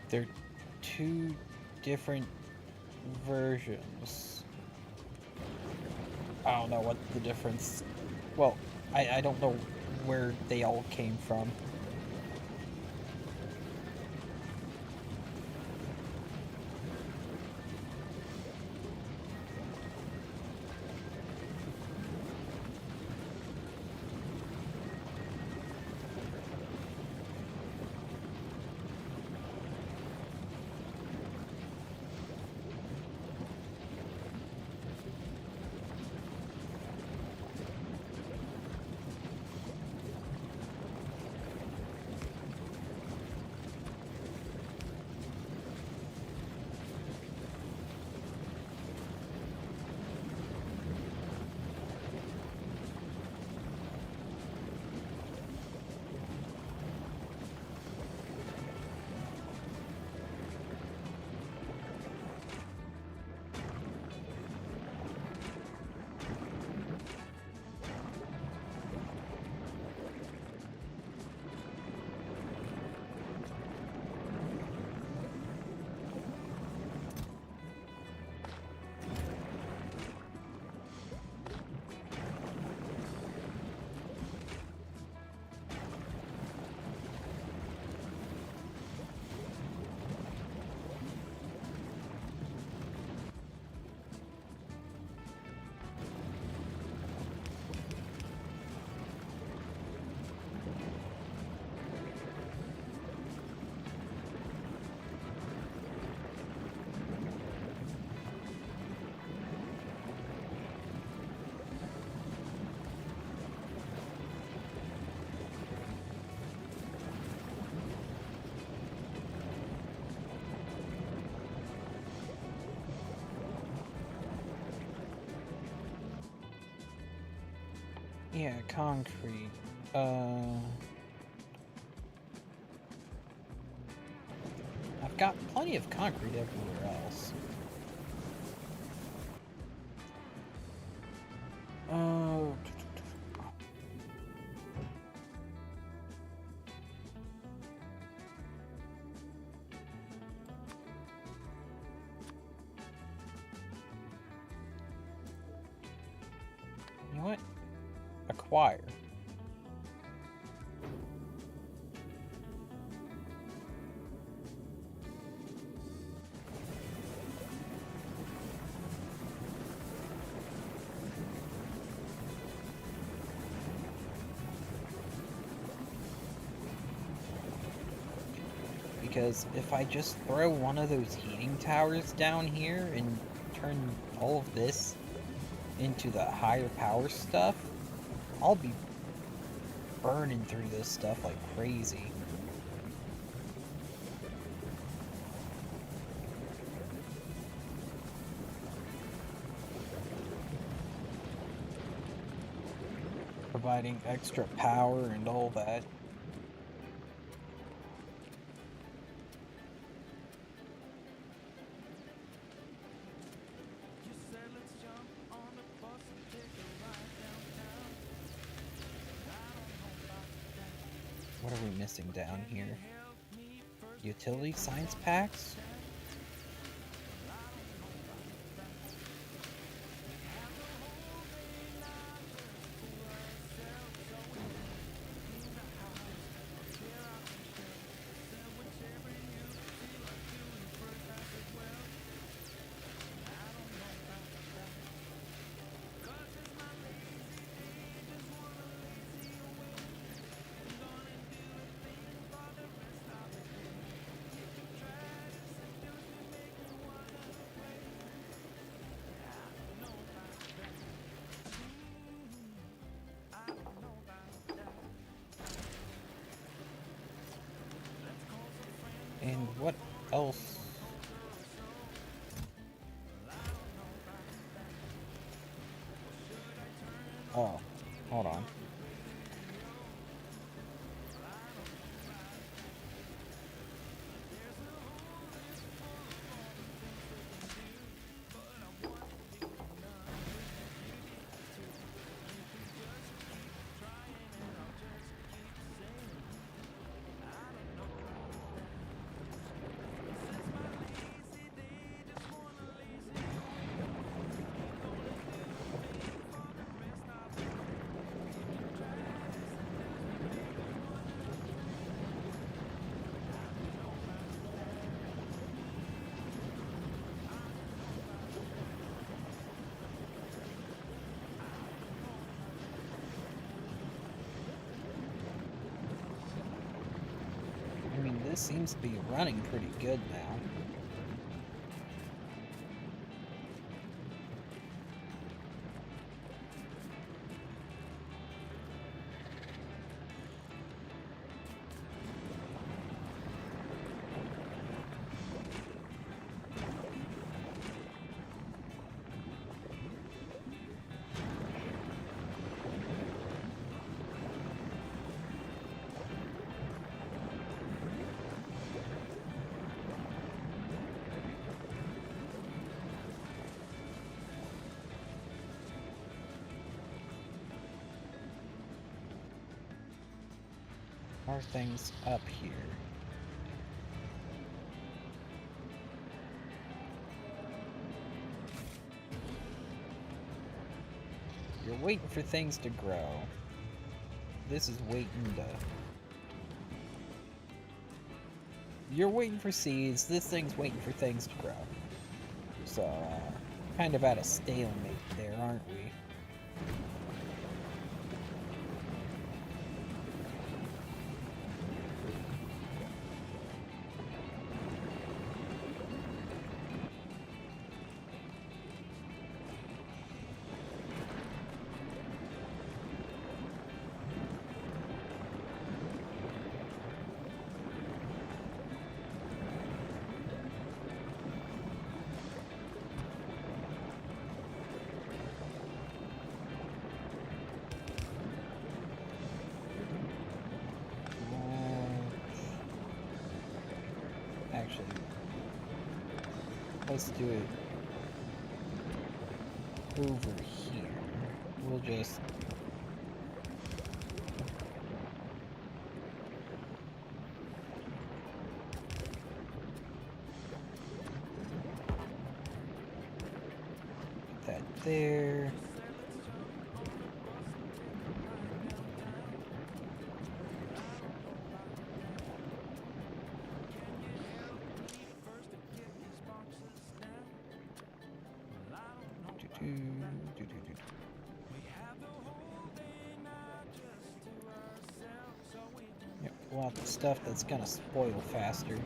They're 2 different versions. I don't know what the difference... Well, I don't know where they all came from. Yeah, concrete. I've got plenty of concrete everywhere else. Oh. You know what? Acquire. Because if I just throw one of those heating towers down here and turn all of this into the higher power stuff, I'll be burning through this stuff like crazy. Providing extra power and all that. What are we missing down here? Utility science packs? And what else? Oh, hold on. I mean, this seems to be running pretty good now. Are things up here? You're waiting for things to grow. This is waiting to... You're waiting for seeds, this thing's waiting for things to grow. So, kind of at a stalemate there, aren't we? Actually, let's do it over here. We'll just... put that there. Yep, we want the stuff that's gonna spoil faster.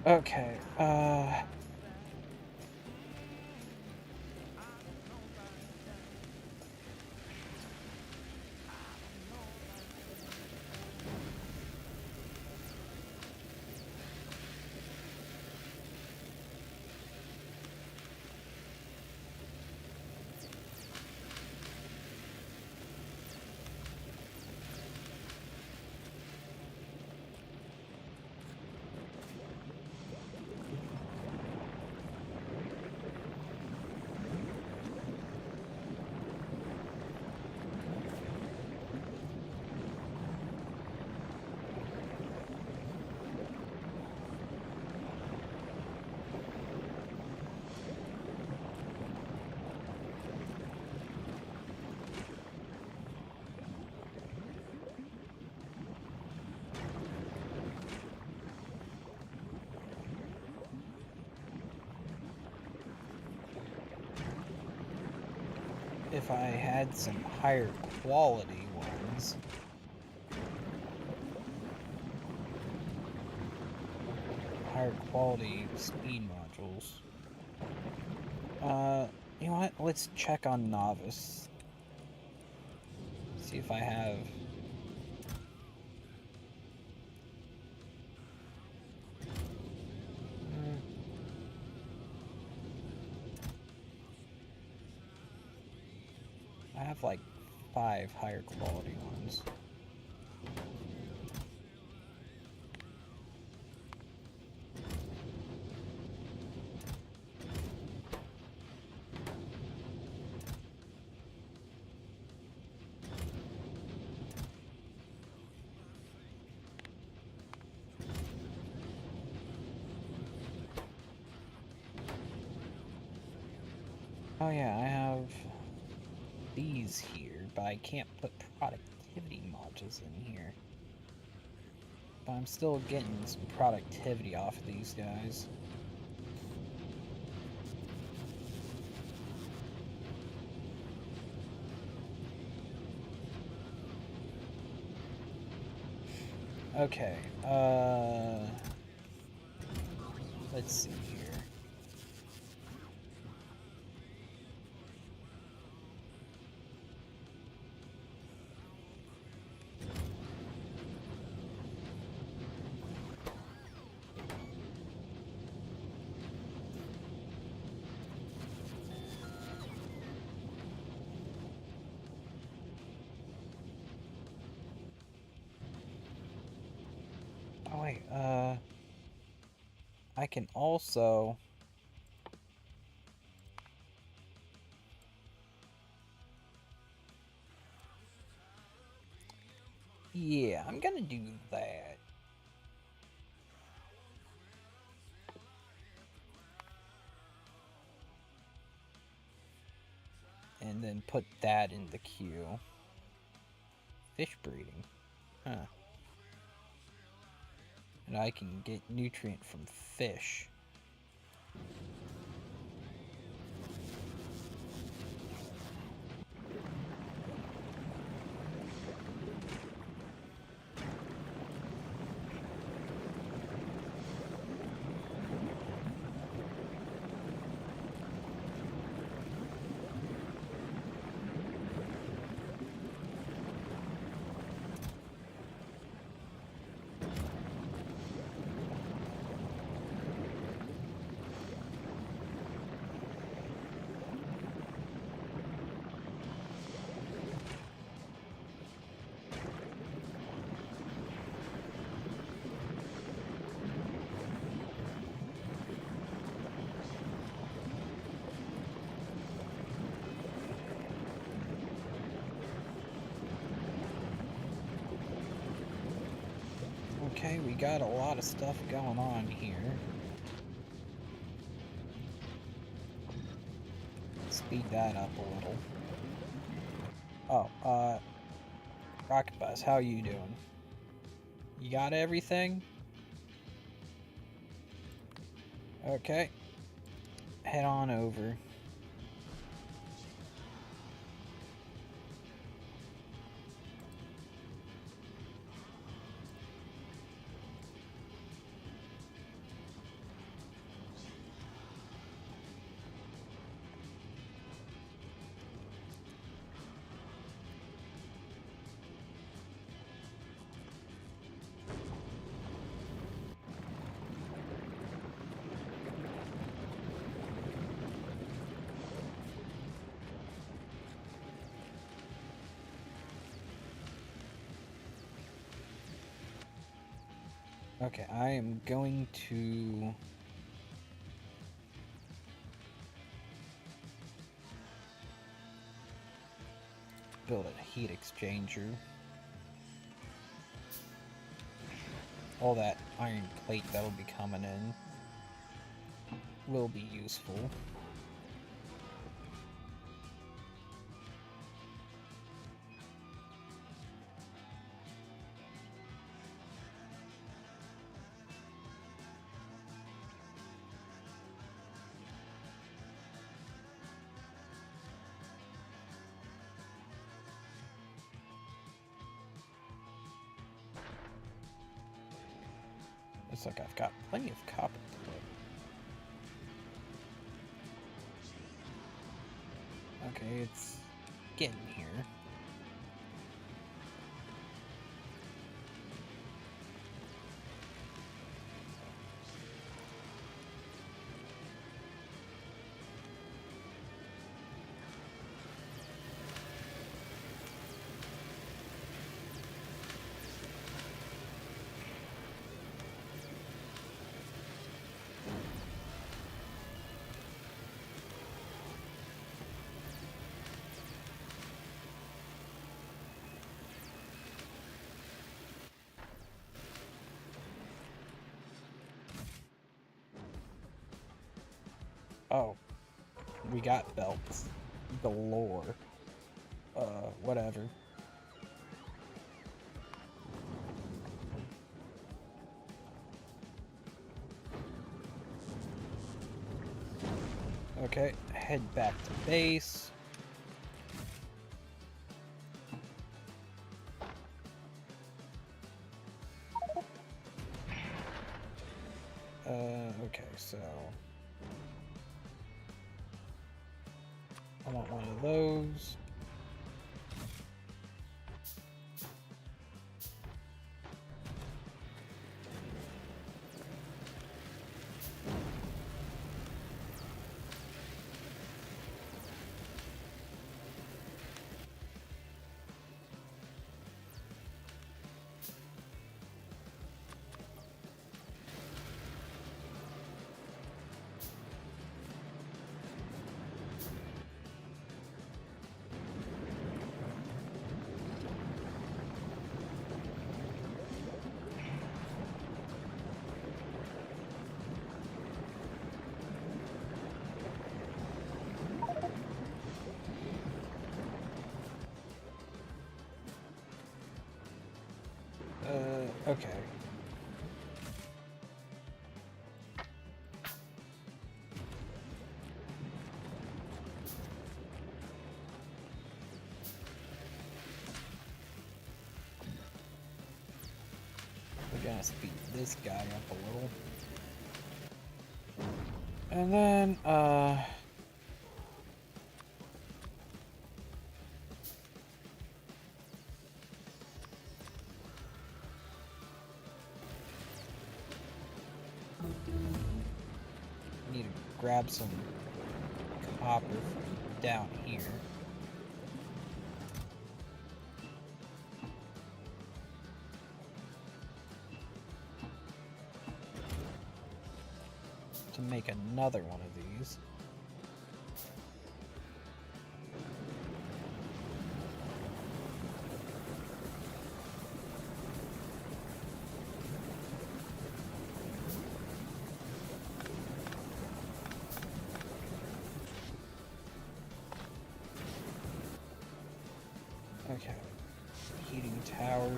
Okay, if I had some higher quality ones. Higher quality speed modules. You know what? Let's check on Novice. See if I have... I have like 5 higher quality ones. Oh yeah, I have these here, but I can't put productivity modules in here. But I'm still getting some productivity off of these guys. Okay, let's see here. Oh wait, I can also... Yeah, I'm gonna do that. And then put that in the queue. Fish breeding. Huh. And I can get nutrient from fish. Okay, we got a lot of stuff going on here. Speed that up a little. Oh, Rocket Bus, how you doing? You got everything? Okay. Head on over. Okay, I am going to... build a heat exchanger. All that iron plate that'll be coming in will be useful. Looks like I've got plenty of copper to put. Okay, it's getting here. Oh, we got belts galore. Whatever. Okay, head back to base. Okay, so I want one of those. Okay. We're gonna speed this guy up a little. And then, need to grab some copper from down here. To make another one of these. Okay, heating tower.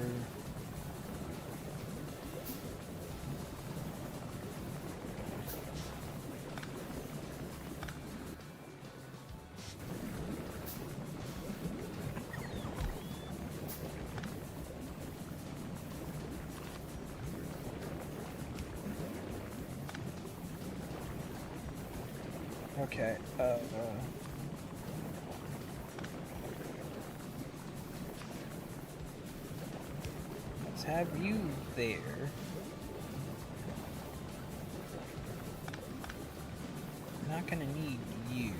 Okay, let's have you there. Not gonna need you.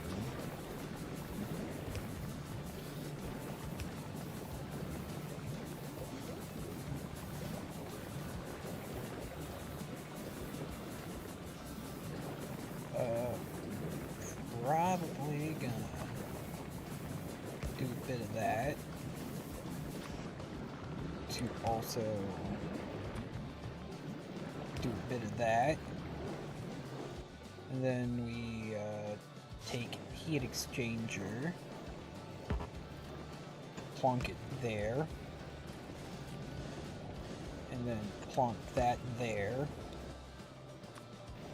Probably gonna do a bit of that to also do a bit of that, and then we take heat exchanger, plonk it there, and then plonk that there,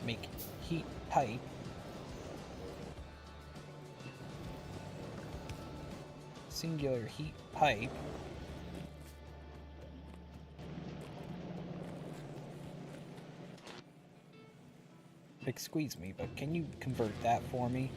make heat pipe. Singular heat pipe. Excuse me, but can you convert that for me?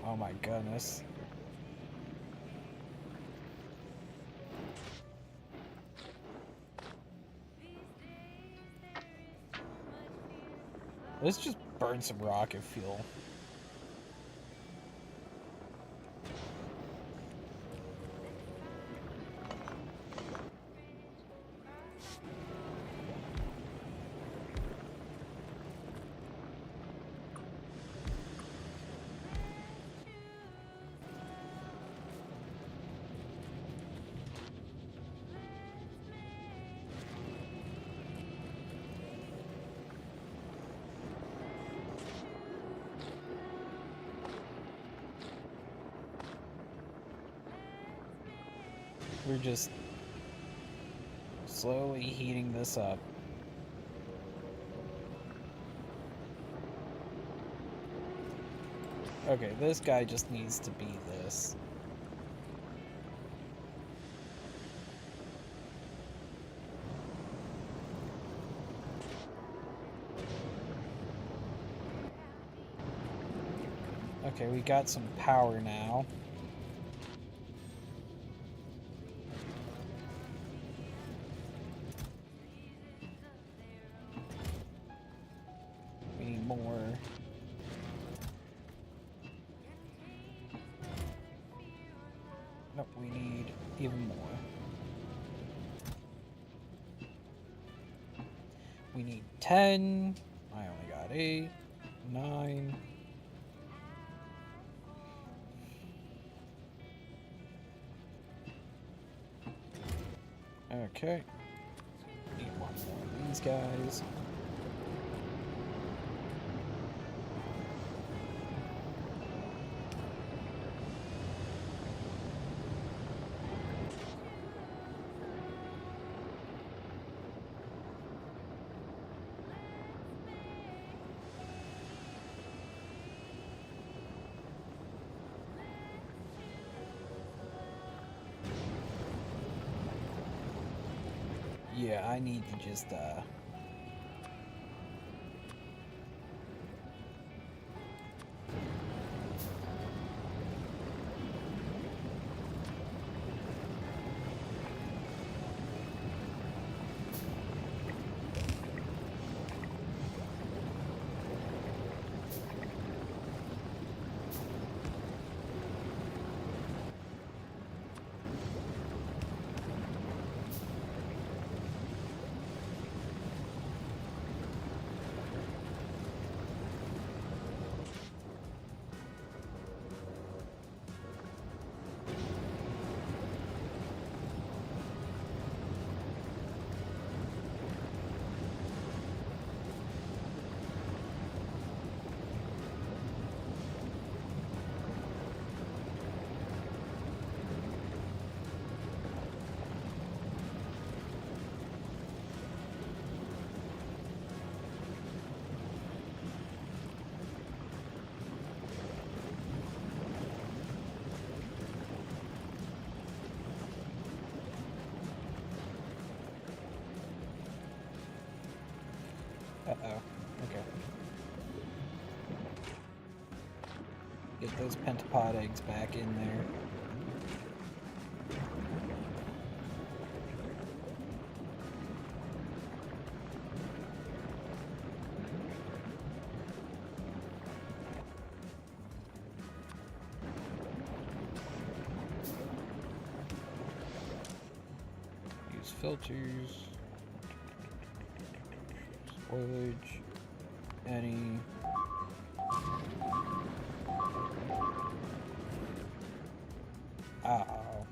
Oh my goodness. Let's just burn some rocket fuel. We're just slowly heating this up. Okay, this guy just needs to be this. Okay, we got some power now. We need more. Nope, we need even more. We need 10. I only got 8, 9. Okay. Need one more of these guys. Yeah, I need to just, uh-oh. Okay. Get those pentapod eggs back in there. Use filters. Spoilage. Any. Uh-oh.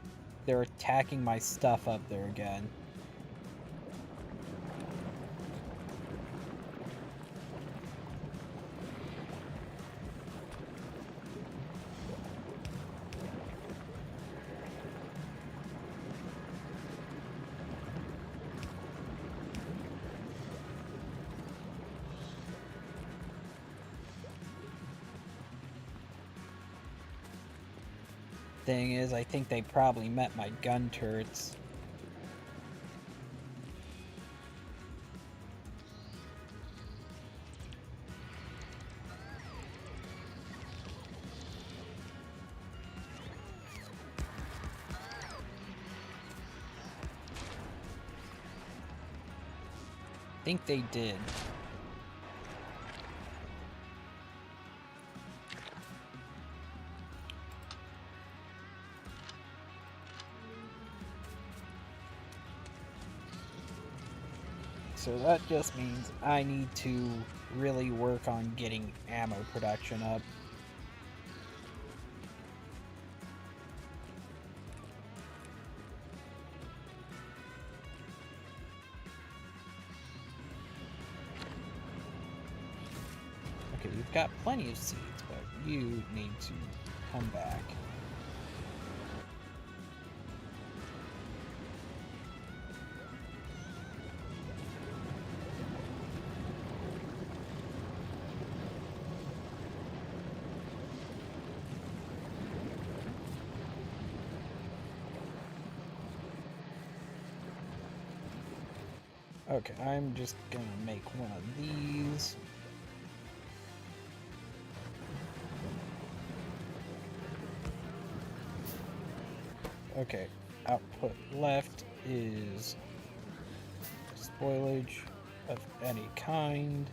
They're attacking my stuff up there again. thing is, I think they probably met my gun turrets. I think they did. So that just means I need to really work on getting ammo production up. Okay, you've got plenty of seeds, but you need to come back. Okay, I'm just gonna make one of these. Okay, output left is spoilage of any kind.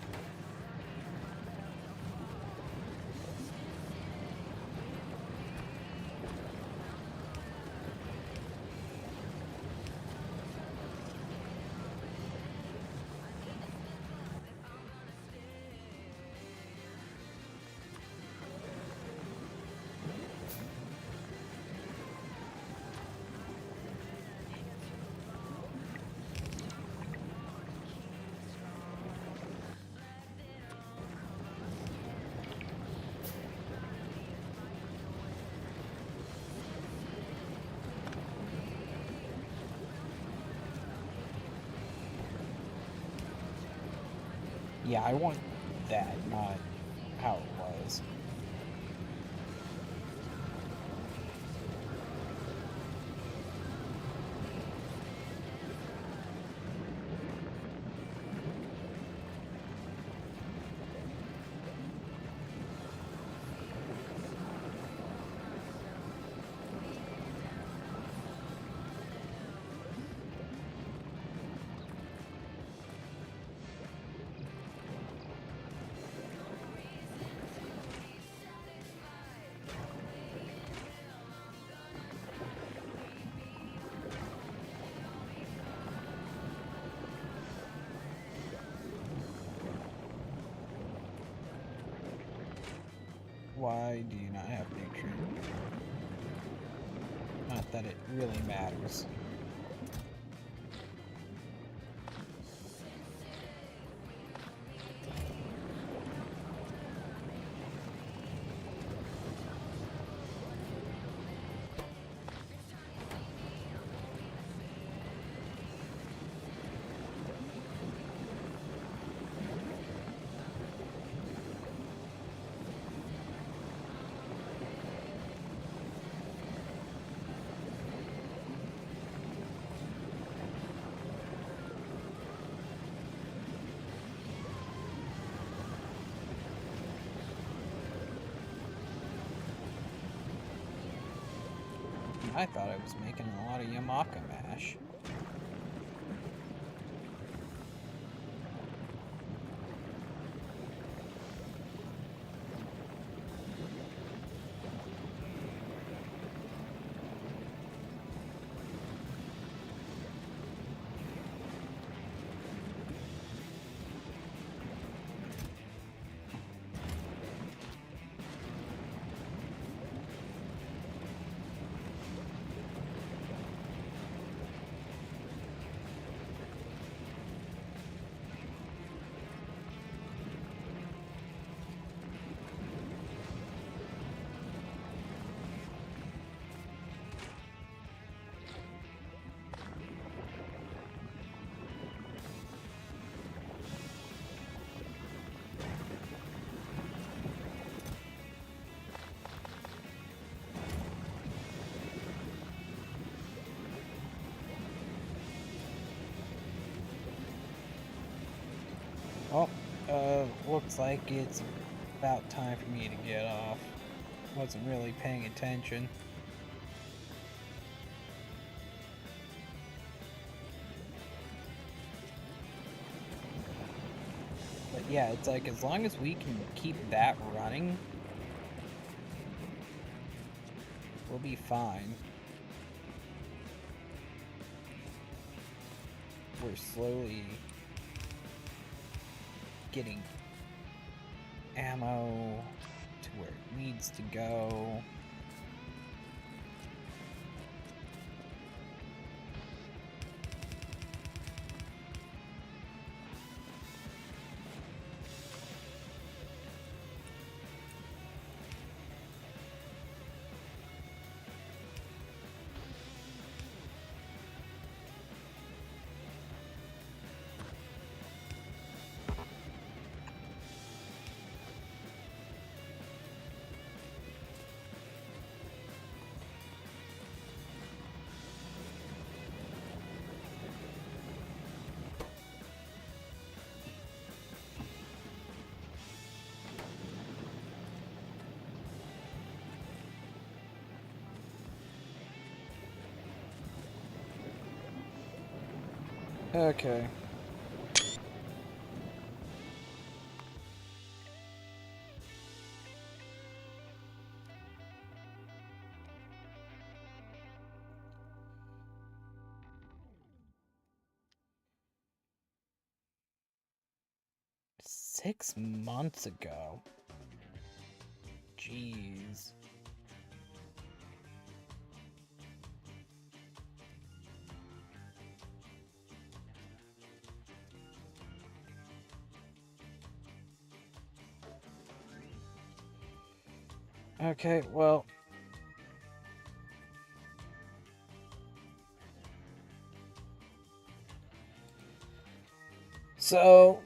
Yeah, I want that, not how it was. Why do you not have picture? Not that it really matters. I thought I was making a lot of Yamaka mash. Looks like it's about time for me to get off. Wasn't really paying attention. But yeah, it's like as long as we can keep that running, we'll be fine. We're slowly getting ammo to where it needs to go. Okay. Six months ago. Jeez. Okay, well. So.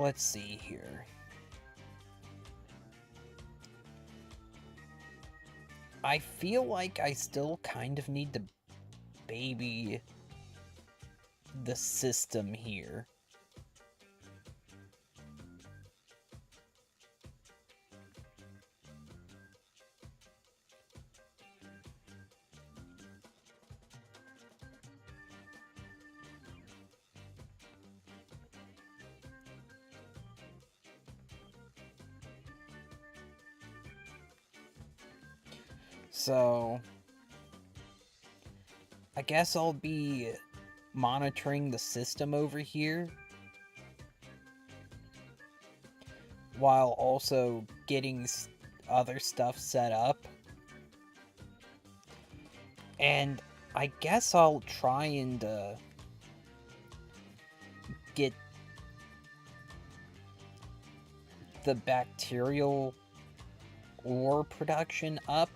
Let's see here. I feel like I still kind of need to baby the system here. So, I guess I'll be monitoring the system over here while also getting other stuff set up. And I guess I'll try and get the bacterial ore production up.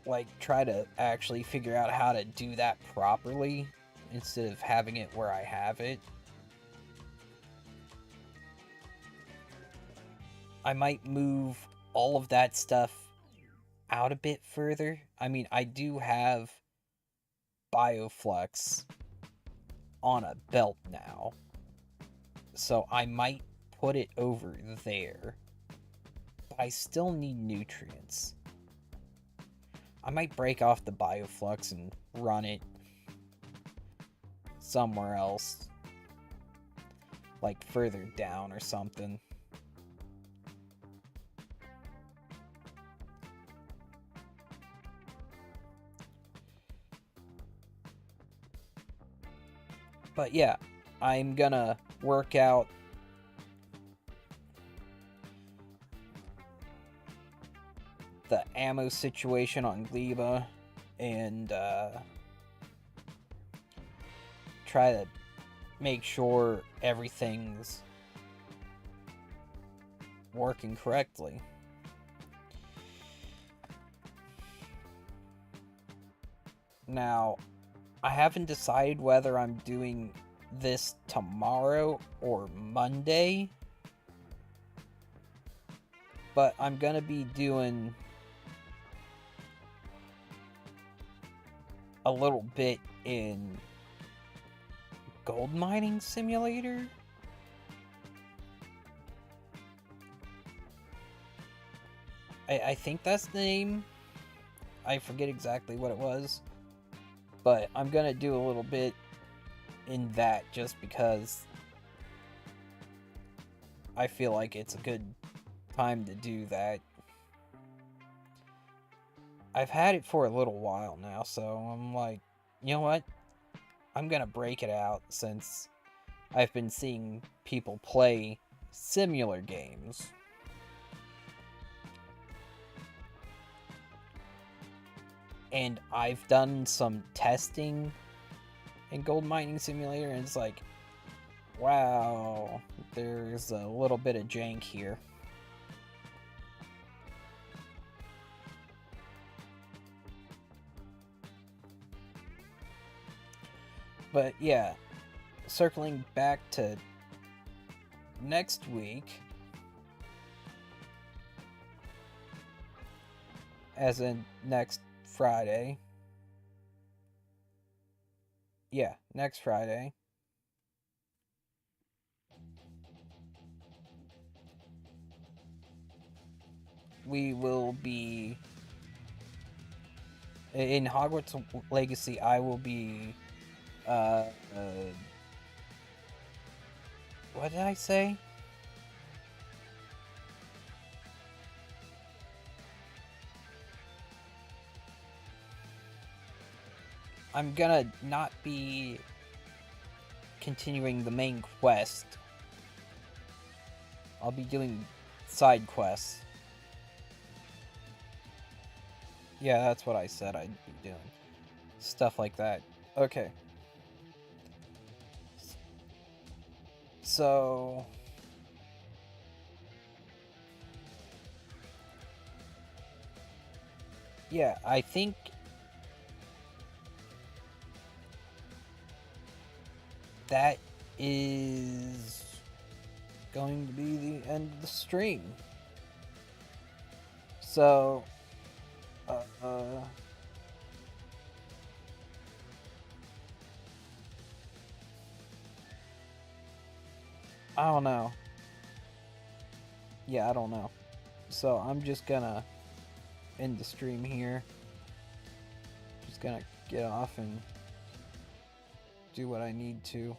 Like, try to actually figure out how to do that properly instead of having it where I have it. I might move all of that stuff out a bit further. I mean, I do have Bioflux on a belt now, so I might put it over there, but I still need nutrients. I might break off the Bioflux and run it somewhere else, like further down or something. But yeah, I'm gonna work out the ammo situation on Gleba and try to make sure everything's working correctly. Now, I haven't decided whether I'm doing this tomorrow or Monday. But I'm gonna be doing a little bit in Gold Mining Simulator. I think that's the name. I forget exactly what it was. But I'm gonna do a little bit in that just because I feel like it's a good time to do that. I've had it for a little while now, so I'm like, you know what? I'm gonna break it out since I've been seeing people play similar games. And I've done some testing in Gold Mining Simulator, and it's like, wow, there's a little bit of jank here. But yeah, circling back to next week, as in next Friday. Yeah, next Friday. We will be in Hogwarts Legacy. I will be what did I say? I'm gonna not be continuing the main quest. I'll be doing side quests. Yeah, that's what I said I'd be doing. Stuff like that. Okay. So... yeah, I think... that is going to be the end of the stream. So... I don't know. Yeah, I don't know. So I'm just gonna end the stream here. Just gonna get off and do what I need to.